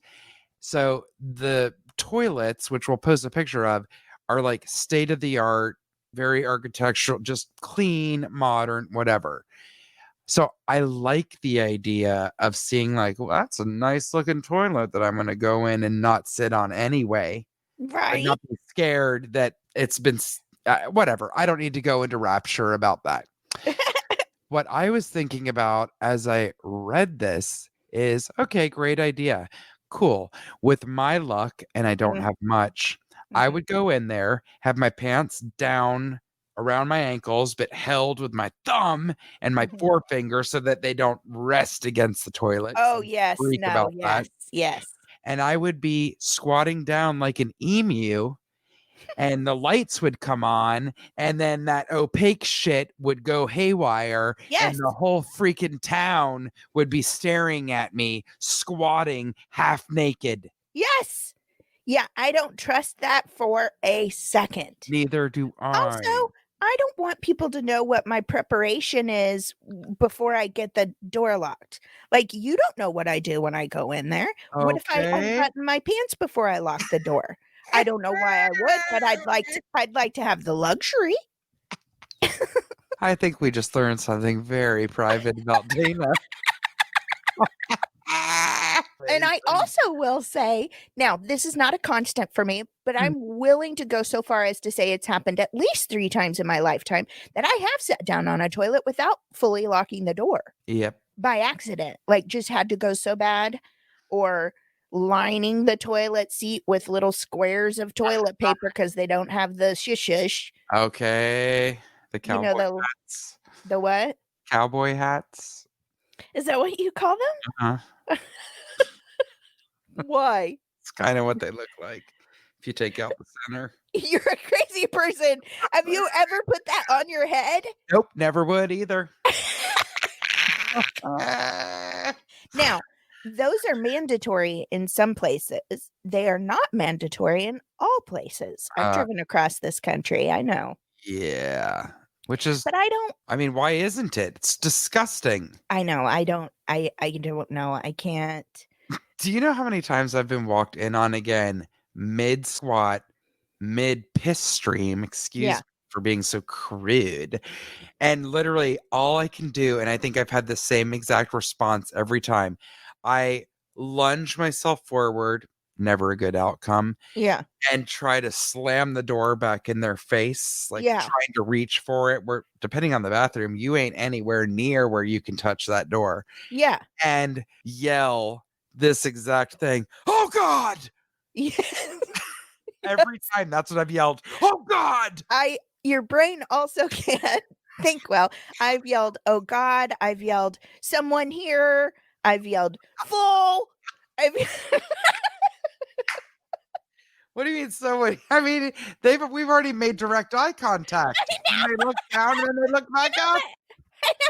So the toilets, which we'll post a picture of, are like state of the art, very architectural, just clean, modern, whatever. So I like the idea of seeing like, well, that's a nice looking toilet that I'm going to go in and not sit on anyway, but
Right?
not be scared that it's been whatever. I don't need to go into rapture about that. What I was thinking about as I read this is okay, great idea. Cool. With my luck, and I don't
Mm,
have much, I
mhm,
would go in there, have my pants down around my ankles, but held with my thumb and my
mhm.
forefinger so that they don't rest against the toilet. 'Cause
Oh,
I'm
yes.
freak
No.
about that.
Yes. Yes.
And I would be squatting down like an emu and the lights would come on and then that opaque shit would go haywire and
Yes.
the whole freaking town would be staring at me squatting half naked.
Yes. Yeah, I don't trust that for a second.
Neither do I.
Also, I don't want people to know what my preparation is before I get the door locked. Like, you don't know what I do when I go in there. What if I
Okay.
unbutton my pants before I lock the door? I don't know why I would, but I'd like to have the luxury.
I think we just learned something very private about Dana.
And I
Amazing.
also will say, now this is not a constant for me, but I'm willing to go so far as to say it's happened at least 3 times in my lifetime that I have sat down on a toilet without fully locking the door
Yep.
by accident, like just had to go so bad, or lining the toilet seat with little squares of toilet paper because they don't have the shush.
Okay. The
You know
cowboy hats.
the what?
Cowboy hats.
Is that what you call
Uh-huh.
them? Why?
It's kind of what they look like if you take out the center.
You're a crazy person. Have you ever put that on your head?
Nope, never would either. Ah.
Now, those are mandatory in some places. They are not mandatory in all places. I've
Uh,
driven across this country, I know.
yeah. Which is,
But I don't
I mean, why isn't it? It's disgusting.
I know, I don't know. I can't.
Do you know how many times I've been walked in on again, mid squat, mid piss stream? Excuse
Yeah.
me for being so crude. And literally all I can do, and I think I've had the same exact response every time, I lunge myself forward, never a good outcome,
Yeah.
and try to slam the door back in their face, like
Yeah.
trying to reach for it. Where, depending on the bathroom, you ain't anywhere near where you can touch that door,
Yeah.
and yell this exact thing. Oh God!
Yeah.
Every time that's what I've yelled. Oh God!
I Your brain also can't think well. I've yelled, "Oh God." I've yelled, "Someone here." I've yelled, "Full." I've
What do you mean so many? I mean, we've already made direct eye contact.
I
And
know.
they look down and then they look
I
back
know,
up.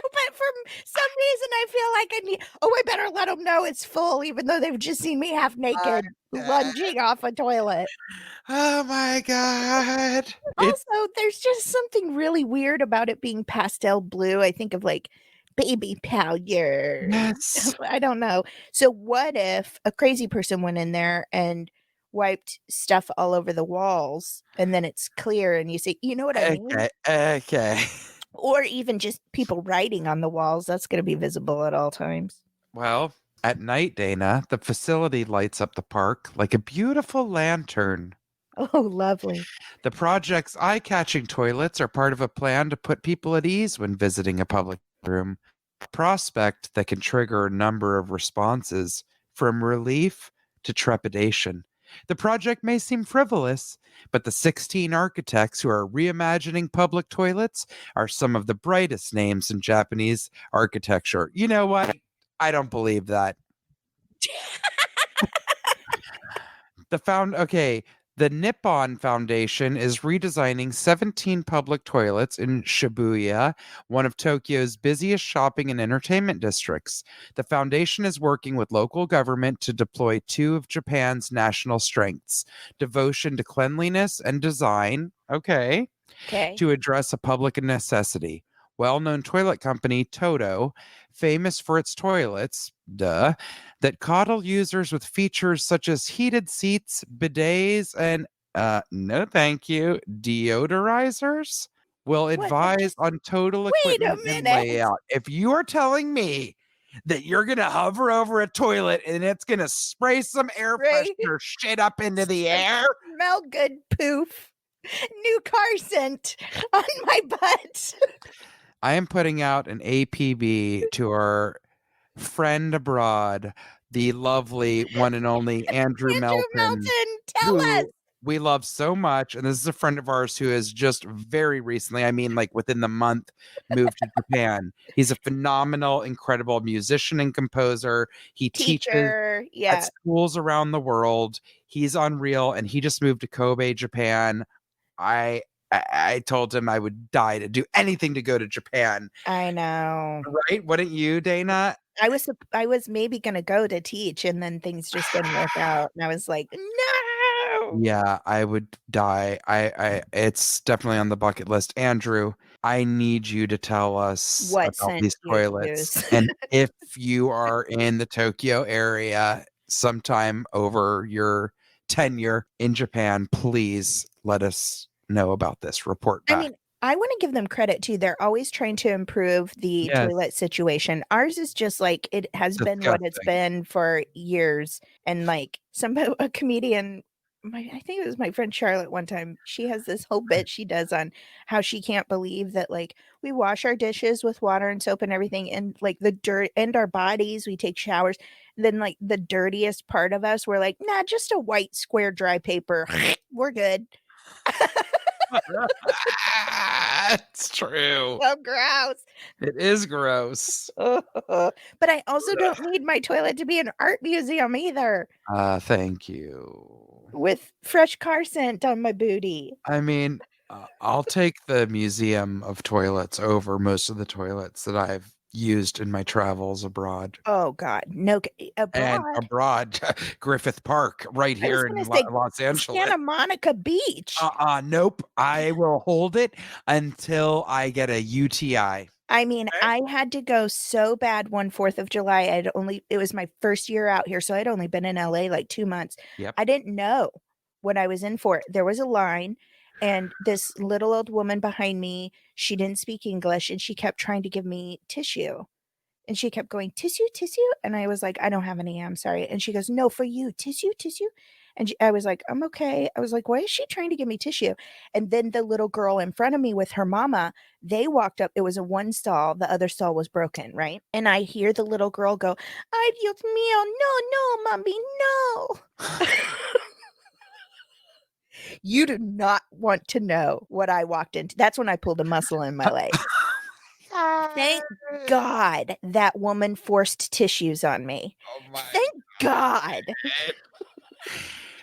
but for some reason, I feel like I need. Oh, I better let them know it's full, even though they've just seen me half
My
naked
God.
lunging off a toilet.
Oh my God. It's
Also, there's just something really weird about it being pastel blue. I think of like baby powder and
yes.
I don't know. So, what if a crazy person went in there and wiped stuff all over the walls and then it's clear and you say, you know what I mean?
Okay. Okay.
Or even just people writing on the walls. That's going to be visible at all times.
Well, at night, Dana, the facility lights up the park like a beautiful lantern.
Oh, lovely.
The project's eye-catching toilets are part of a plan to put people at ease when visiting a public room. A prospect that can trigger a number of responses, from relief to trepidation. The project may seem frivolous, but the 16 architects who are reimagining public toilets are some of the brightest names in Japanese architecture. You know what? I don't believe that. The Nippon Foundation is redesigning 17 public toilets in Shibuya, one of Tokyo's busiest shopping and entertainment districts. The foundation is working with local government to deploy two of Japan's national strengths: devotion to cleanliness and design. Okay.
Okay.
To address a public necessity. Well-known toilet company Toto, famous for its toilets, that coddle users with features such as heated seats, bidets, and no thank you, deodorizers, will
What the
advise
just
on total
wait a
equipment and
minute.
layout. If you are telling me that you're gonna hover over a toilet and it's gonna spray some air
Ray,
freshener shit up into the
some
air,
smell good poof. New car scent on my butt.
I am putting out an APB to our friend abroad, the lovely one and only Andrew
Andrew
Melton,
Melton, tell us
who we love so much. And this is a friend of ours who has just very recently, I mean, like within the month, moved to Japan. He's a phenomenal, incredible musician and composer. He teaches
teacher.
at
Yeah,
schools around the world. He's unreal. And he just moved to Kobe, Japan. I told him I would die to do anything to go to Japan.
I know.
Right? Wouldn't you, Dana?
I was maybe gonna go to teach, and then things just didn't work out, and I was like, "No!"
Yeah, I would die. It's definitely on the bucket list. Andrew, I need you to tell us
What
about
scent
these
you
toilets.
use.
And if you are in the Tokyo area sometime over your tenure in Japan, please let us know about this. Report
I
back.
mean, I wanna give them credit too, they're always trying to improve the
Yes,
toilet situation. Ours is just like it has been what it's
disgusting.
been for years, and, like, a comedian I think it was my friend Charlotte one time, she has this whole bit she does on how she can't believe that, like, we wash our dishes with water and soap and everything, and, like, the dirt and our bodies, we take showers, then, like, the dirtiest part of us, we're like, "Nah, just a white square dry paper. We're good."
It's true.
So gross.
It is gross.
But I also don't need my toilet to be an art museum either,
Thank you.
with fresh car scent on my booty.
I mean, I'll take the museum of toilets over most of the toilets that I've used in my travels abroad.
Oh god, no
And
abroad?
abroad, Griffith Park, right
I was
here in
gonna say
Los Angeles.
Santa Monica Beach.
Nope. I will hold it until I get a UTI.
I mean,
Okay.
I had to go so bad one 4th of July, it was my first year out here, so I'd only been in LA, like, 2 months.
Yep.
I didn't know what I was in for. There was a line, and this little old woman behind me, she didn't speak English, and she kept trying to give me tissue. And she kept going, "Tissue, tissue?" And I was like, "I don't have any, I'm sorry." And she goes, "No, for you, tissue, tissue?" And I was like, "I'm okay." I was like, "Why is she trying to give me tissue?" And then the little girl in front of me with her mama, they walked up. It was a one stall, the other stall was broken, right? And I hear the little girl go, "Ay, Dios mío, no, no, mommy, no." You do not want to know what I walked into. That's when I pulled a muscle in my leg. Thank God that woman forced tissues on me.
Oh my
Thank God.
God.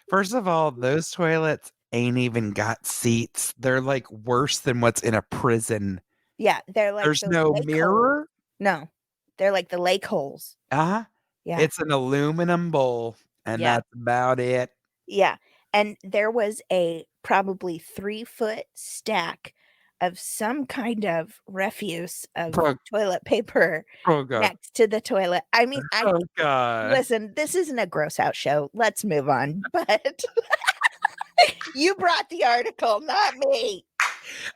First of all, those toilets ain't even got seats. They're like worse than what's in a prison.
Yeah, they're like
There's
those
no
lake holes.
mirror.
No, they're like the lake holes.
Uh-huh.
Yeah,
It's an aluminum bowl, and
yeah,
that's about it.
yeah. And there was a probably 3-foot stack of some kind of refuse of
Oh,
toilet paper
oh god.
next to the toilet. I mean, I
Oh god.
listen, this isn't a gross out show. Let's move on. But you brought the article, not me.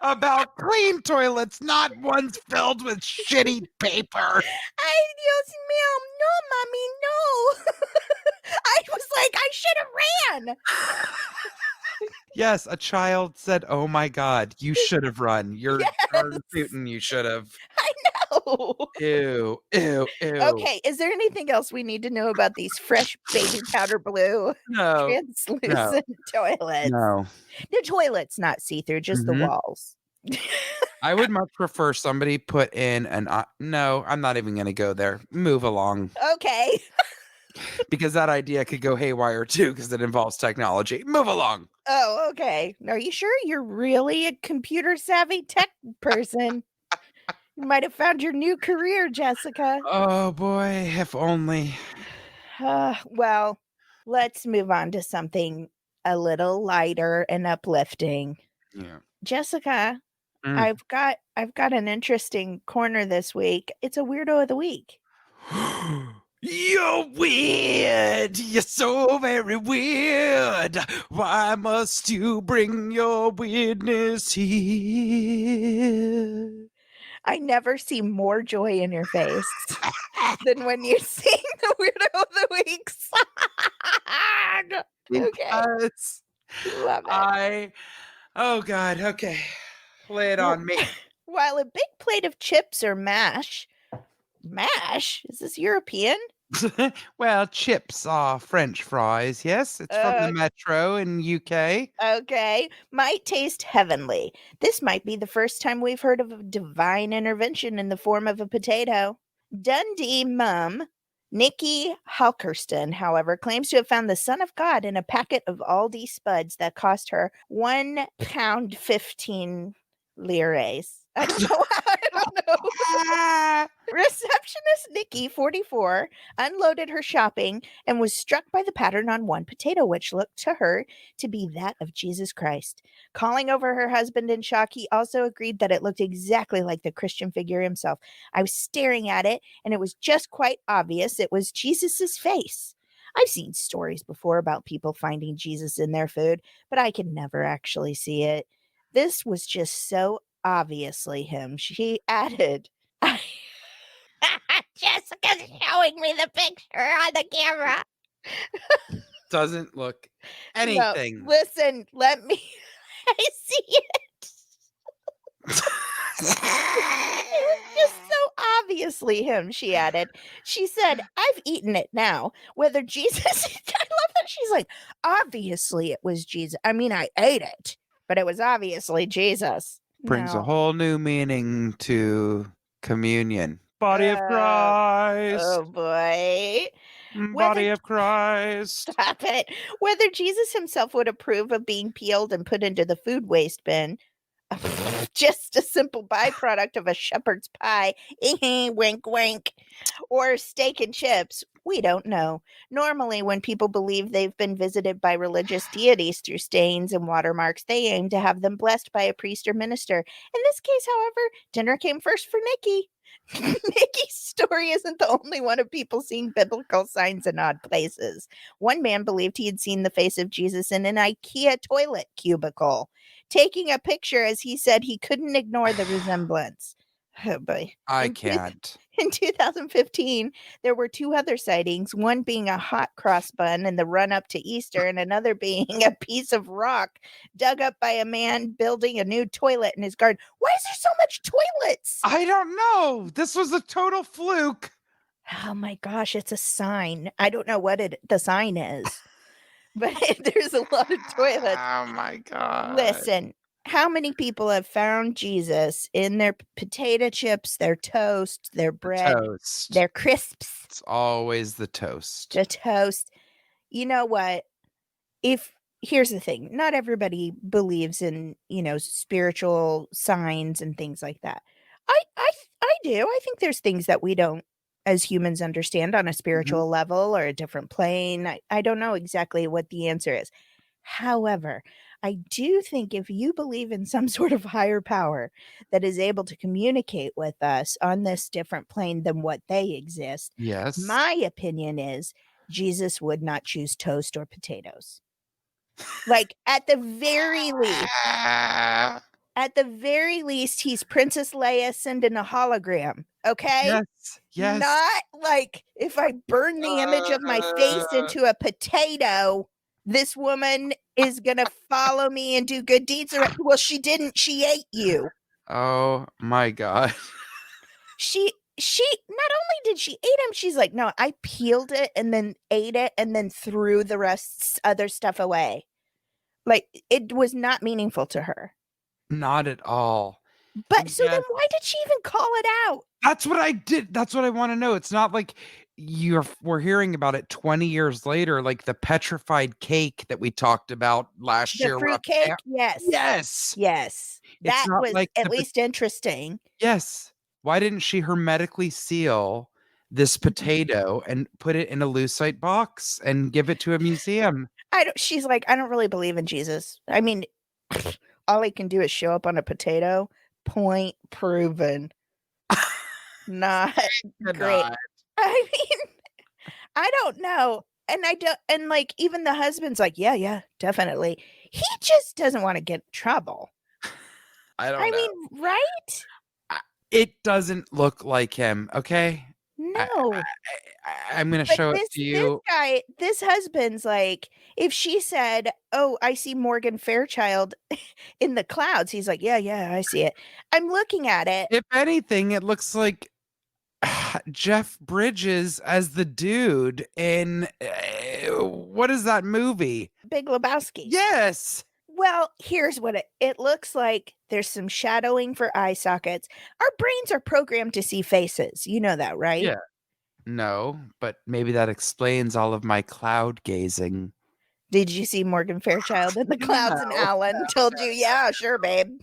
About clean toilets, not ones filled with shitty paper.
Ay, Dios mío, no, mommy, no. I was like, I should have ran.
Yes, a child said, "Oh my God, you should have run. You're darn
Yes,
tootin' you should have."
I know.
Ew, ew, ew.
Okay, is there anything else we need to know about these fresh baby powder blue
No, no,
translucent toilets?
no.
The toilet's not see-through, just the
Mhm.
walls.
I would much prefer somebody put in an no, I'm not even gonna go there. Move along.
Okay.
Because that idea could go haywire too, because it involves technology. Move along.
Oh, okay. Are you sure you're really a computer savvy tech person? You might have found your new career, Jessica.
Oh boy, if only.
Well, let's move on to something a little lighter and uplifting.
Yeah.
Jessica,
Mm.
I've got an interesting corner this week. It's a weirdo of the week.
You're weird. You're so very weird. Why must you bring your weirdness here?
I never see more joy in your face than when you sing the weirdo of the week song. Okay,
Because
love it.
I, oh God, okay. Lay it
W-
on me.
While a big plate of chips or mash? Is this European?
Well, chips are French fries, yes. It's from the
Uh,
Metro in UK.
okay, might taste heavenly. This might be the first time we've heard of a divine intervention in the form of a potato. Dundee mum Nikki Halkerston, however, claims to have found the Son of God in a packet of Aldi spuds that cost her £1 15 lires. I don't know. I don't know.
Ah!
Receptionist Nikki, 44, unloaded her shopping and was struck by the pattern on one potato, which looked to her to be that of Jesus Christ. Calling over her husband in shock, he also agreed that it looked exactly like the Christian figure himself. I was staring at it, and it was just quite obvious it was Jesus's face. I've seen stories before about people finding Jesus in their food, but I could never actually see it. This was just so obviously him, she added. Jessica's showing me the picture on the camera.
Doesn't look
No,
anything.
listen, let me. I see it. It was just so obviously him, she added. She said, I've eaten it now. Whether Jesus, I love that she's like, obviously it was Jesus. I mean, I ate it, but it was obviously Jesus.
Brings a
No.
whole new meaning to communion. Body of
Uh,
Christ.
oh boy. Whether
Body of Christ.
Stop it. Whether Jesus himself would approve of being peeled and put into the food waste bin, just a simple byproduct of a shepherd's pie, wink, wink, or steak and chips, we don't know. Normally, when people believe they've been visited by religious deities through stains and watermarks, they aim to have them blessed by a priest or minister. In this case, however, dinner came first for Nikki. Nikki's story isn't the only one of people seeing biblical signs in odd places. One man believed he had seen the face of Jesus in an IKEA toilet cubicle, taking a picture as he said he couldn't ignore the resemblance. Oh boy.
I
In, two-
can't.
in 2015, there were two other sightings, one being a hot cross bun in the run up to Easter, and another being a piece of rock dug up by a man building a new toilet in his garden. Why is there so much toilets?
I don't know. This was a total fluke.
Oh my gosh, it's a sign. I don't know what the sign is, but there's a lot of toilets.
Oh my God.
Listen, how many people have found Jesus in their potato chips, their toast, their bread,
Toast.
their crisps,
It's always the toast.
the toast? You know what? If Here's the thing, not everybody believes in, spiritual signs and things like that. I do. I think there's things that we don't as humans understand on a
Mhm.
spiritual level or a different plane. I don't know exactly what the answer is. However, I do think if you believe in some sort of higher power that is able to communicate with us on this different plane than what they exist,
Yes.
my opinion is Jesus would not choose toast or potatoes. Like, at the very least, he's Princess Leia sending a hologram, okay?
Yes. Yes.
Not like if I burn the image of my face
Uh,
into a potato, this woman is gonna follow me and do good deeds. Well, she didn't. She ate you.
Oh my God.
She not only did she eat him, she's like, no, I peeled it and then ate it and then threw the rest other stuff away. Like it was not meaningful to her.
Not at all.
But
And
so then
yes,
why did she even call it out?
that's what I did. That's what I want to know. It's not like we're hearing about it 20 years later, like the petrified cake that we talked about last
The
year.
fruit cake? Yes.
Yes.
Yes.
It's
That
not
was
like
at least interesting.
yes. Why didn't she hermetically seal this potato and put it in a lucite box and give it to a museum?
She's like, I don't really believe in Jesus. I mean, all he can do is show up on a potato. Point proven. Not great.
Cannot.
I mean, I don't know. And I don't, and like, even the husband's like, yeah, yeah, definitely. He just doesn't want to get in trouble.
I don't
I
know.
mean, right?
It doesn't look like him, okay?
No.
I'm gonna
But
show it
this
to
this
you.
guy, this husband's like, if she said, "Oh, I see Morgan Fairchild in the clouds," he's like, "Yeah, yeah, I see it." I'm looking at it.
If anything, it looks like Jeff Bridges as the dude in what is that movie?
Big Lebowski.
Yes.
Well, here's what it looks like. There's some shadowing for eye sockets. Our brains are programmed to see faces. You know that, right?
Yeah. No, but maybe that explains all of my cloud gazing.
Did you see Morgan Fairchild in the clouds and
No.
Alan told you, "Yeah, sure, babe."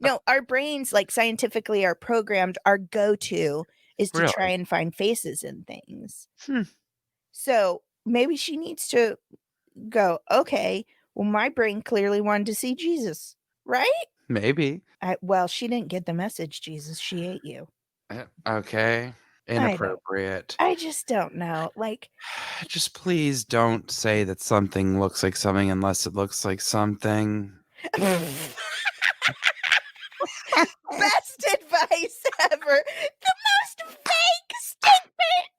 No, our brains, like scientifically, are programmed. Our go-to is to try
Really?
and find faces in things.
Hmm.
So maybe she needs to go, okay, well, my brain clearly wanted to see Jesus, right?
Maybe.
Well, she didn't get the message, Jesus. She ate you.
Okay.
I don't.
Inappropriate.
I just don't know. Like,
Just please don't say that something looks like something unless it looks like something.
best advice ever. The most fake statement.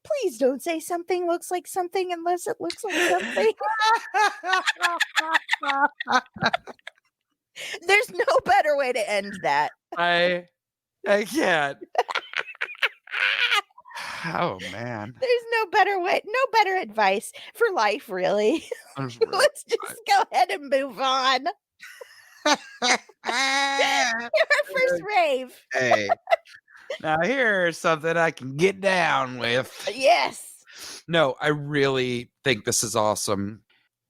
Please don't say something looks like something unless it looks like something. There's no better way to end that.
I can't. Oh man.
There's no better way, no better advice for life, really.
I'm just really
Let's just go ahead and move on. Our first rave.
Hey, now here's something I can get down with.
Yes.
No, I really think this is awesome.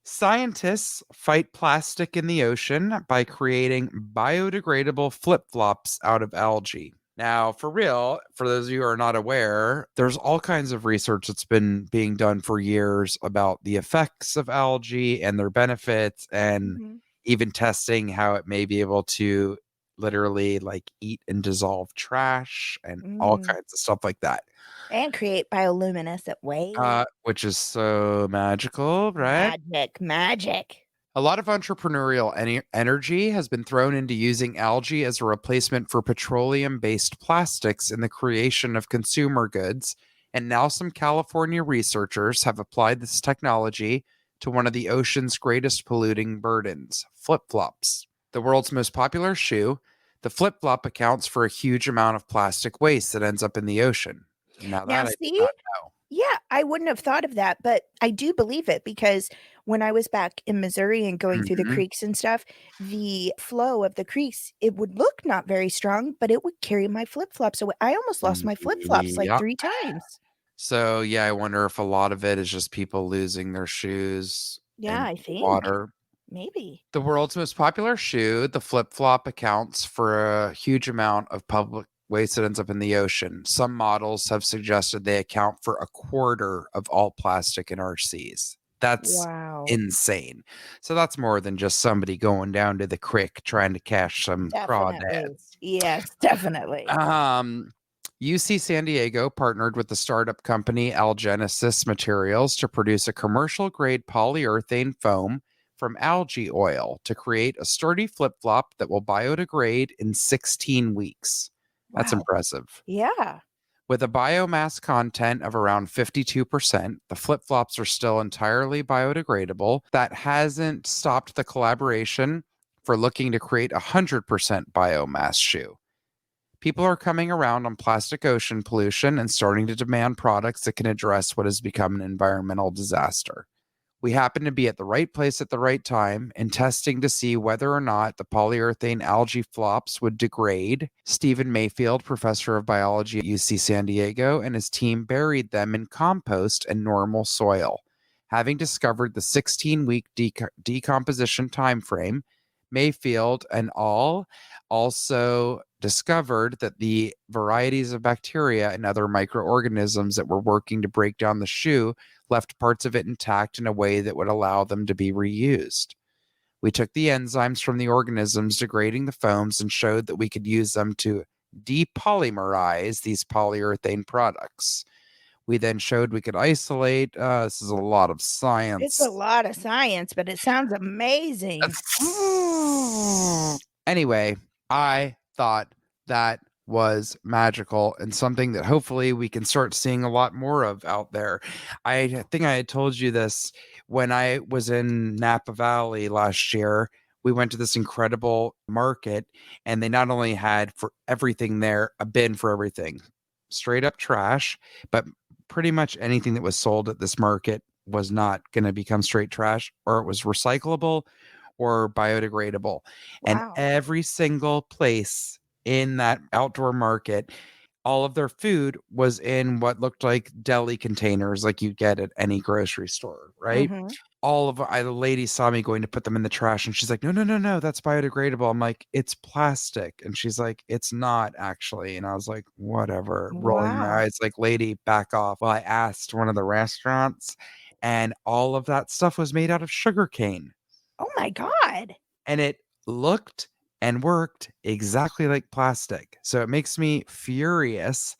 Scientists fight plastic in the ocean by creating biodegradable flip-flops out of algae. Now, for real, for those of you who are not aware, there's all kinds of research that's been being done for years about the effects of algae and their benefits, and
Mhm.
even testing how it may be able to literally like eat and dissolve trash and all
Mm.
kinds of stuff like that.
And create bioluminescent waves.
Which is so magical, right?
Magic, magic.
A lot of entrepreneurial energy has been thrown into using algae as a replacement for petroleum based plastics in the creation of consumer goods. And now some California researchers have applied this technology to one of the ocean's greatest polluting burdens, flip flops. The world's most popular shoe, the flip flop accounts for a huge amount of plastic waste that ends up in the ocean. Now,
Now,
that I did
see,
not know.
yeah, I wouldn't have thought of that, but I do believe it because when I was back in Missouri and going through the
Mhm.
creeks and stuff, the flow of the creeks, it would look not very strong, but it would carry my flip-flops away. I almost lost my flip-flops like
Yep.
3 times.
So, yeah, I wonder if a lot of it is just people losing their shoes
Yeah,
in
I
the
think.
water.
Maybe.
The world's most popular shoe, the flip-flop, accounts for a huge amount of public waste that ends up in the ocean. Some models have suggested they account for a quarter of all plastic in our seas. That's
Wow.
insane. So that's more than just somebody going down to the creek trying to catch some
Definitely.
crawdads.
Yes, definitely.
UC San Diego partnered with the startup company Algenesis Materials to produce a commercial grade polyurethane foam from algae oil to create a sturdy flip flop that will biodegrade in 16 weeks. That's
Wow.
impressive.
Yeah.
With a biomass content of around 52%, the flip flops are still entirely biodegradable. That hasn't stopped the collaboration for looking to create a 100% biomass shoe. People are coming around on plastic ocean pollution and starting to demand products that can address what has become an environmental disaster. We happen to be at the right place at the right time and testing to see whether or not the polyurethane algae flops would degrade. Stephen Mayfield, professor of biology at UC San Diego, and his team buried them in compost and normal soil. Having discovered the 16-week decomposition time frame, Mayfield and all also discovered that the varieties of bacteria and other microorganisms that were working to break down the shoe left parts of it intact in a way that would allow them to be reused. We took the enzymes from the organisms degrading the foams and showed that we could use them to depolymerize these polyurethane products. We then showed we could isolate. This is a lot of
It's a
science.
lot of science, but it sounds amazing.
Anyway, I thought that was magical and something that hopefully we can start seeing a lot more of out there. I think I had told you this when I was in Napa Valley last year. We went to this incredible market, and they not only had for everything there a bin for everything, straight up trash, but pretty much anything that was sold at this market was not going to become straight trash, or it was recyclable or biodegradable. And
Wow.
every single place in that outdoor market, all of their food was in what looked like deli containers like you get at any grocery store, right?
Mhm.
All of the lady saw me going to put them in the trash and she's like, no, no, no, no, that's biodegradable. I'm like, it's plastic. And she's like, it's not actually. And I was like, whatever, rolling my
Wow.
eyes, like, lady, back off. Well, I asked one of the restaurants, and all of that stuff was made out of sugar cane,
Oh my god.
and it looked and worked exactly like plastic. So it makes me furious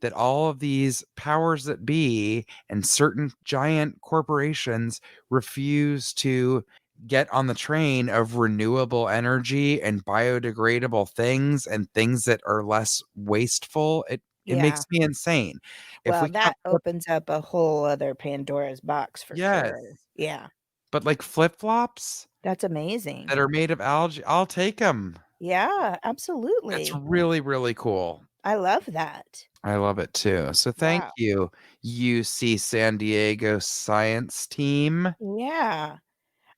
that all of these powers that be and certain giant corporations refuse to get on the train of renewable energy and biodegradable things and things that are less wasteful. It
Yeah.
makes me insane. If
Well,
we can't
that opens up a whole other Pandora's box for
yes,
sure. Yeah.
but like flip-flops
That's amazing.
that are made of algae, I'll take them.
Yeah,
It's
absolutely.
really, really cool.
I love that.
I love it too. So thank
Wow.
you, UC San Diego science team.
Yeah.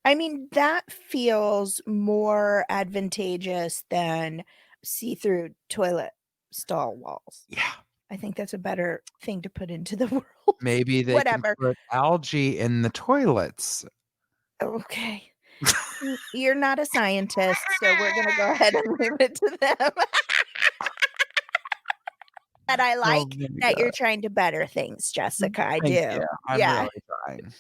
I mean, that feels more advantageous than see-through toilet stall walls.
Yeah,
I think that's a better thing to put into the world.
maybe they can
Whatever.
put algae in the toilets.
Okay. You're not a scientist, so we're gonna go ahead and leave it to them. But I
Oh
like
my
that you're
god.
trying to better things, Jessica, I
Thank you.
do.
I'm
Yeah.
really trying.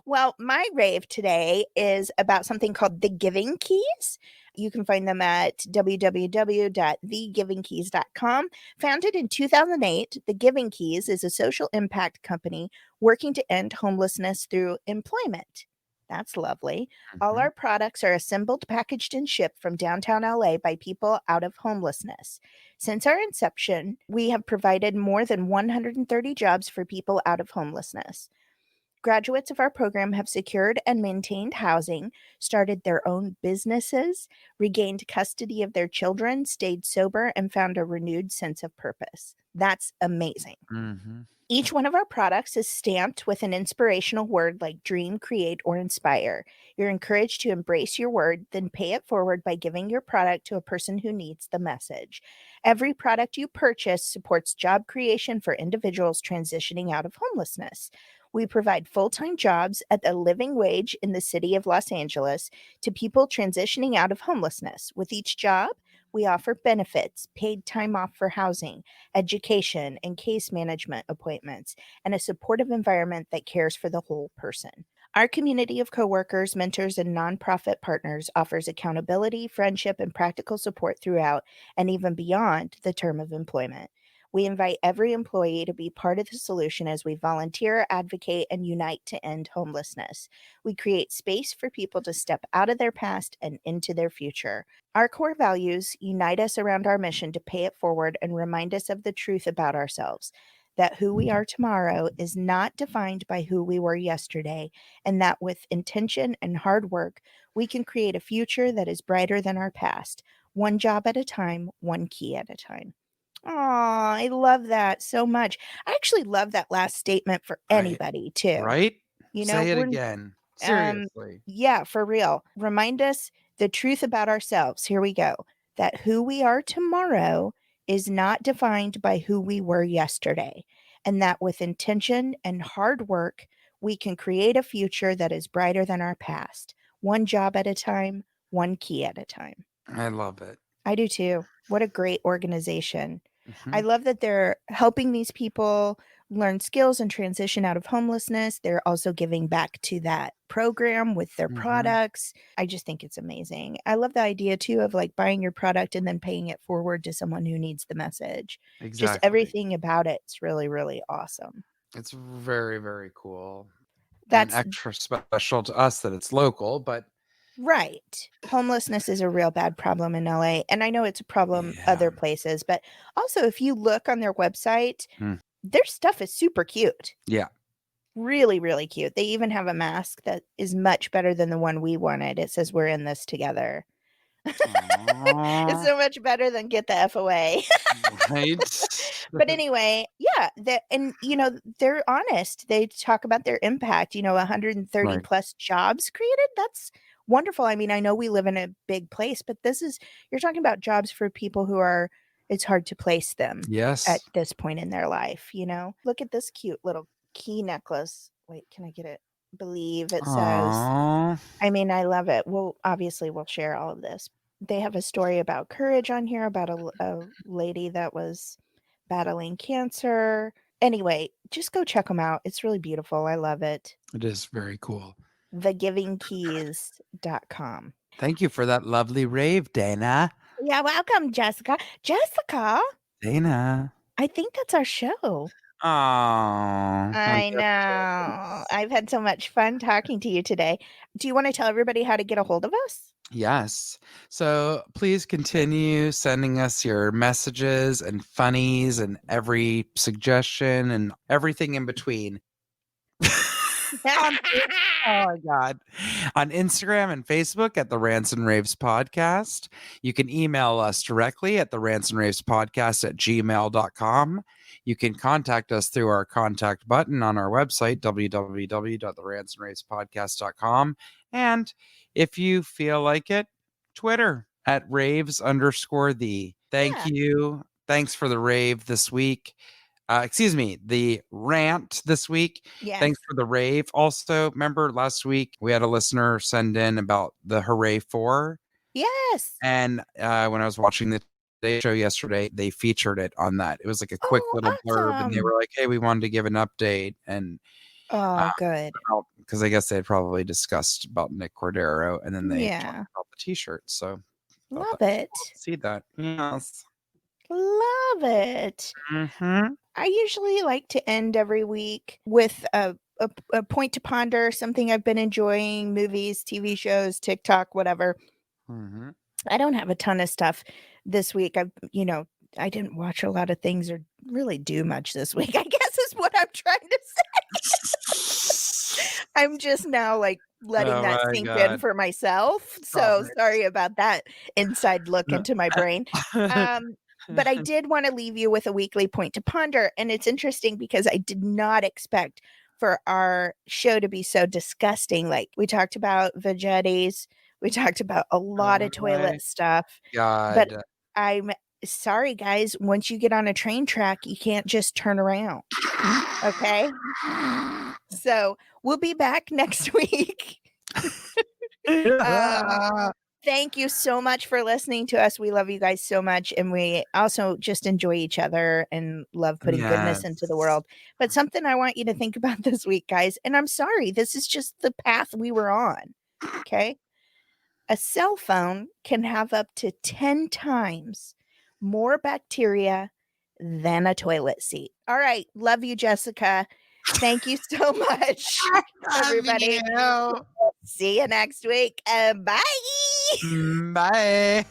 Well, my rave today is about something called the Giving Keys. You can find them at www.thegivingkeys.com. Founded in 2008, The Giving Keys is a social impact company working to end homelessness through employment. That's lovely. All
Mhm.
our products are assembled, packaged, and shipped from downtown LA by people out of homelessness. Since our inception, we have provided more than 130 jobs for people out of homelessness. Graduates of our program have secured and maintained housing, started their own businesses, regained custody of their children, stayed sober, and found a renewed sense of purpose. That's amazing.
Mhm.
Each one of our products is stamped with an inspirational word like dream, create, or inspire. You're encouraged to embrace your word, then pay it forward by giving your product to a person who needs the message. Every product you purchase supports job creation for individuals transitioning out of homelessness. We provide full time jobs at a living wage in the city of Los Angeles to people transitioning out of homelessness. With each job, we offer benefits, paid time off for housing, education, and case management appointments, and a supportive environment that cares for the whole person. Our community of coworkers, mentors, and nonprofit partners offers accountability, friendship, and practical support throughout and even beyond the term of employment. We invite every employee to be part of the solution as we volunteer, advocate, and unite to end homelessness. We create space for people to step out of their past and into their future. Our core values unite us around our mission to pay it forward and remind us of the truth about ourselves, that who we are tomorrow is not defined by who we were yesterday, and that with intention and hard work, we can create a future that is brighter than our past, one job at a time, one key at a time. Aw, I love that so much. I actually love that last statement for
Right.
anybody too.
Right?
You know,
Say it
we're
again.
um
Seriously.
yeah, for real. Remind us the truth about ourselves. Here we go. That who we are tomorrow is not defined by who we were yesterday, and that with intention and hard work, we can create a future that is brighter than our past, one job at a time, one key at a time.
I love it.
I do too. What a great organization. I
Mhm.
love that they're helping these people learn skills and transition out of homelessness. They're also giving back to that program with their
Mhm.
products. I just think it's amazing. I love the idea too of like buying your product and then paying it forward to someone who needs the message. Just
Exactly.
everything about it's really, really awesome.
It's very, very cool and
That's
extra special to us that it's local, but
right. Homelessness is a real bad problem in LA. And I know it's a problem
yeah.
other places, but also if you look on their website,
Mm.
their stuff is super cute.
Yeah.
Really, really cute. They even have a mask that is much better than the one we wanted. It says we're in this together. It's
Aw.
so much better than get the F away.
Right?
But anyway, yeah, and they're honest. They talk about their impact, 130
Right.
plus jobs created. That's wonderful. I mean, I know we live in a big place, but you're talking about jobs for people who are it's hard to place them at
Yes.
this point in their life. Look at this cute little key necklace. Wait, can I get it? Believe it says.
Aw.
I mean, I love it. We'll share all of this. They have a story about courage on here about a lady that was battling cancer. Anyway, just go check them out. It's really beautiful. I love it.
It is very cool.
Thegivingkeys.com.
Thank you for that lovely rave, Dana.
Yeah, welcome, Jessica. Jessica,
Dana.
I think that's our show.
Oh, I
I
guess it
know.
is.
I've had so much fun talking to you today. Do you want to tell everybody how to get a hold of us?
Yes. So please continue sending us your messages and funnies and every suggestion and everything in between. On Oh my God. On Instagram and Facebook at the Rants and Raves Podcast. You can email us directly at the Rants and Raves Podcast at gmail.com. You can contact us through our contact button on our website, www.therantsandravespodcast.com. And if you feel like it, Twitter at raves_the. Thank
Yeah.
you. Thanks for the rave this week. Excuse me, the rant this week.
Yes.
Thanks for the rave. Also, remember last week we had a listener send in about the Hooray 4.
Yes.
And when I was watching the Today Show yesterday, they featured it on that. It was like a quick
Oh,
little blurb, and they
awesome.
were like, "Hey, we wanted to give an update," and
Oh, good.
because I guess they had probably discussed about Nick Cordero, and then they talked
Yeah.
about the T-shirt. So thought that
Love
was cool
it.
to see that. Yes.
Love it.
Mm-hmm.
I usually like to end every week with a point to ponder, something I've been enjoying, movies, TV shows, TikTok, whatever.
Mm-hmm.
I don't have a ton of stuff this week. I didn't watch a lot of things or really do much this week, I guess is what I'm trying to say. I'm just now like letting
Oh
that
my
sink in
God.
for myself.
Stop
So sorry about that inside look into my brain.
it.
Um, but I did want to leave you with a weekly point to ponder. And it's interesting because I did not expect for our show to be so disgusting. Like we talked about vegettis, we talked about a lot
Oh
of
my
toilet stuff. But
God.
I'm sorry, guys. Once you get on a train track, you can't just turn around. Okay. So we'll be back next week. Um, Thank you so much for listening to us. We love you guys so much. And we also just enjoy each other and love putting goodness into the
Yes.
world. But something I want you to think about this week, guys, and I'm sorry, this is just the path we were on. Okay. A cell phone can have up to 10 times more bacteria than a toilet seat. All right. Love you, Jessica. Thank you so much, everybody.
Love you.
See you next week. Bye.
Bye.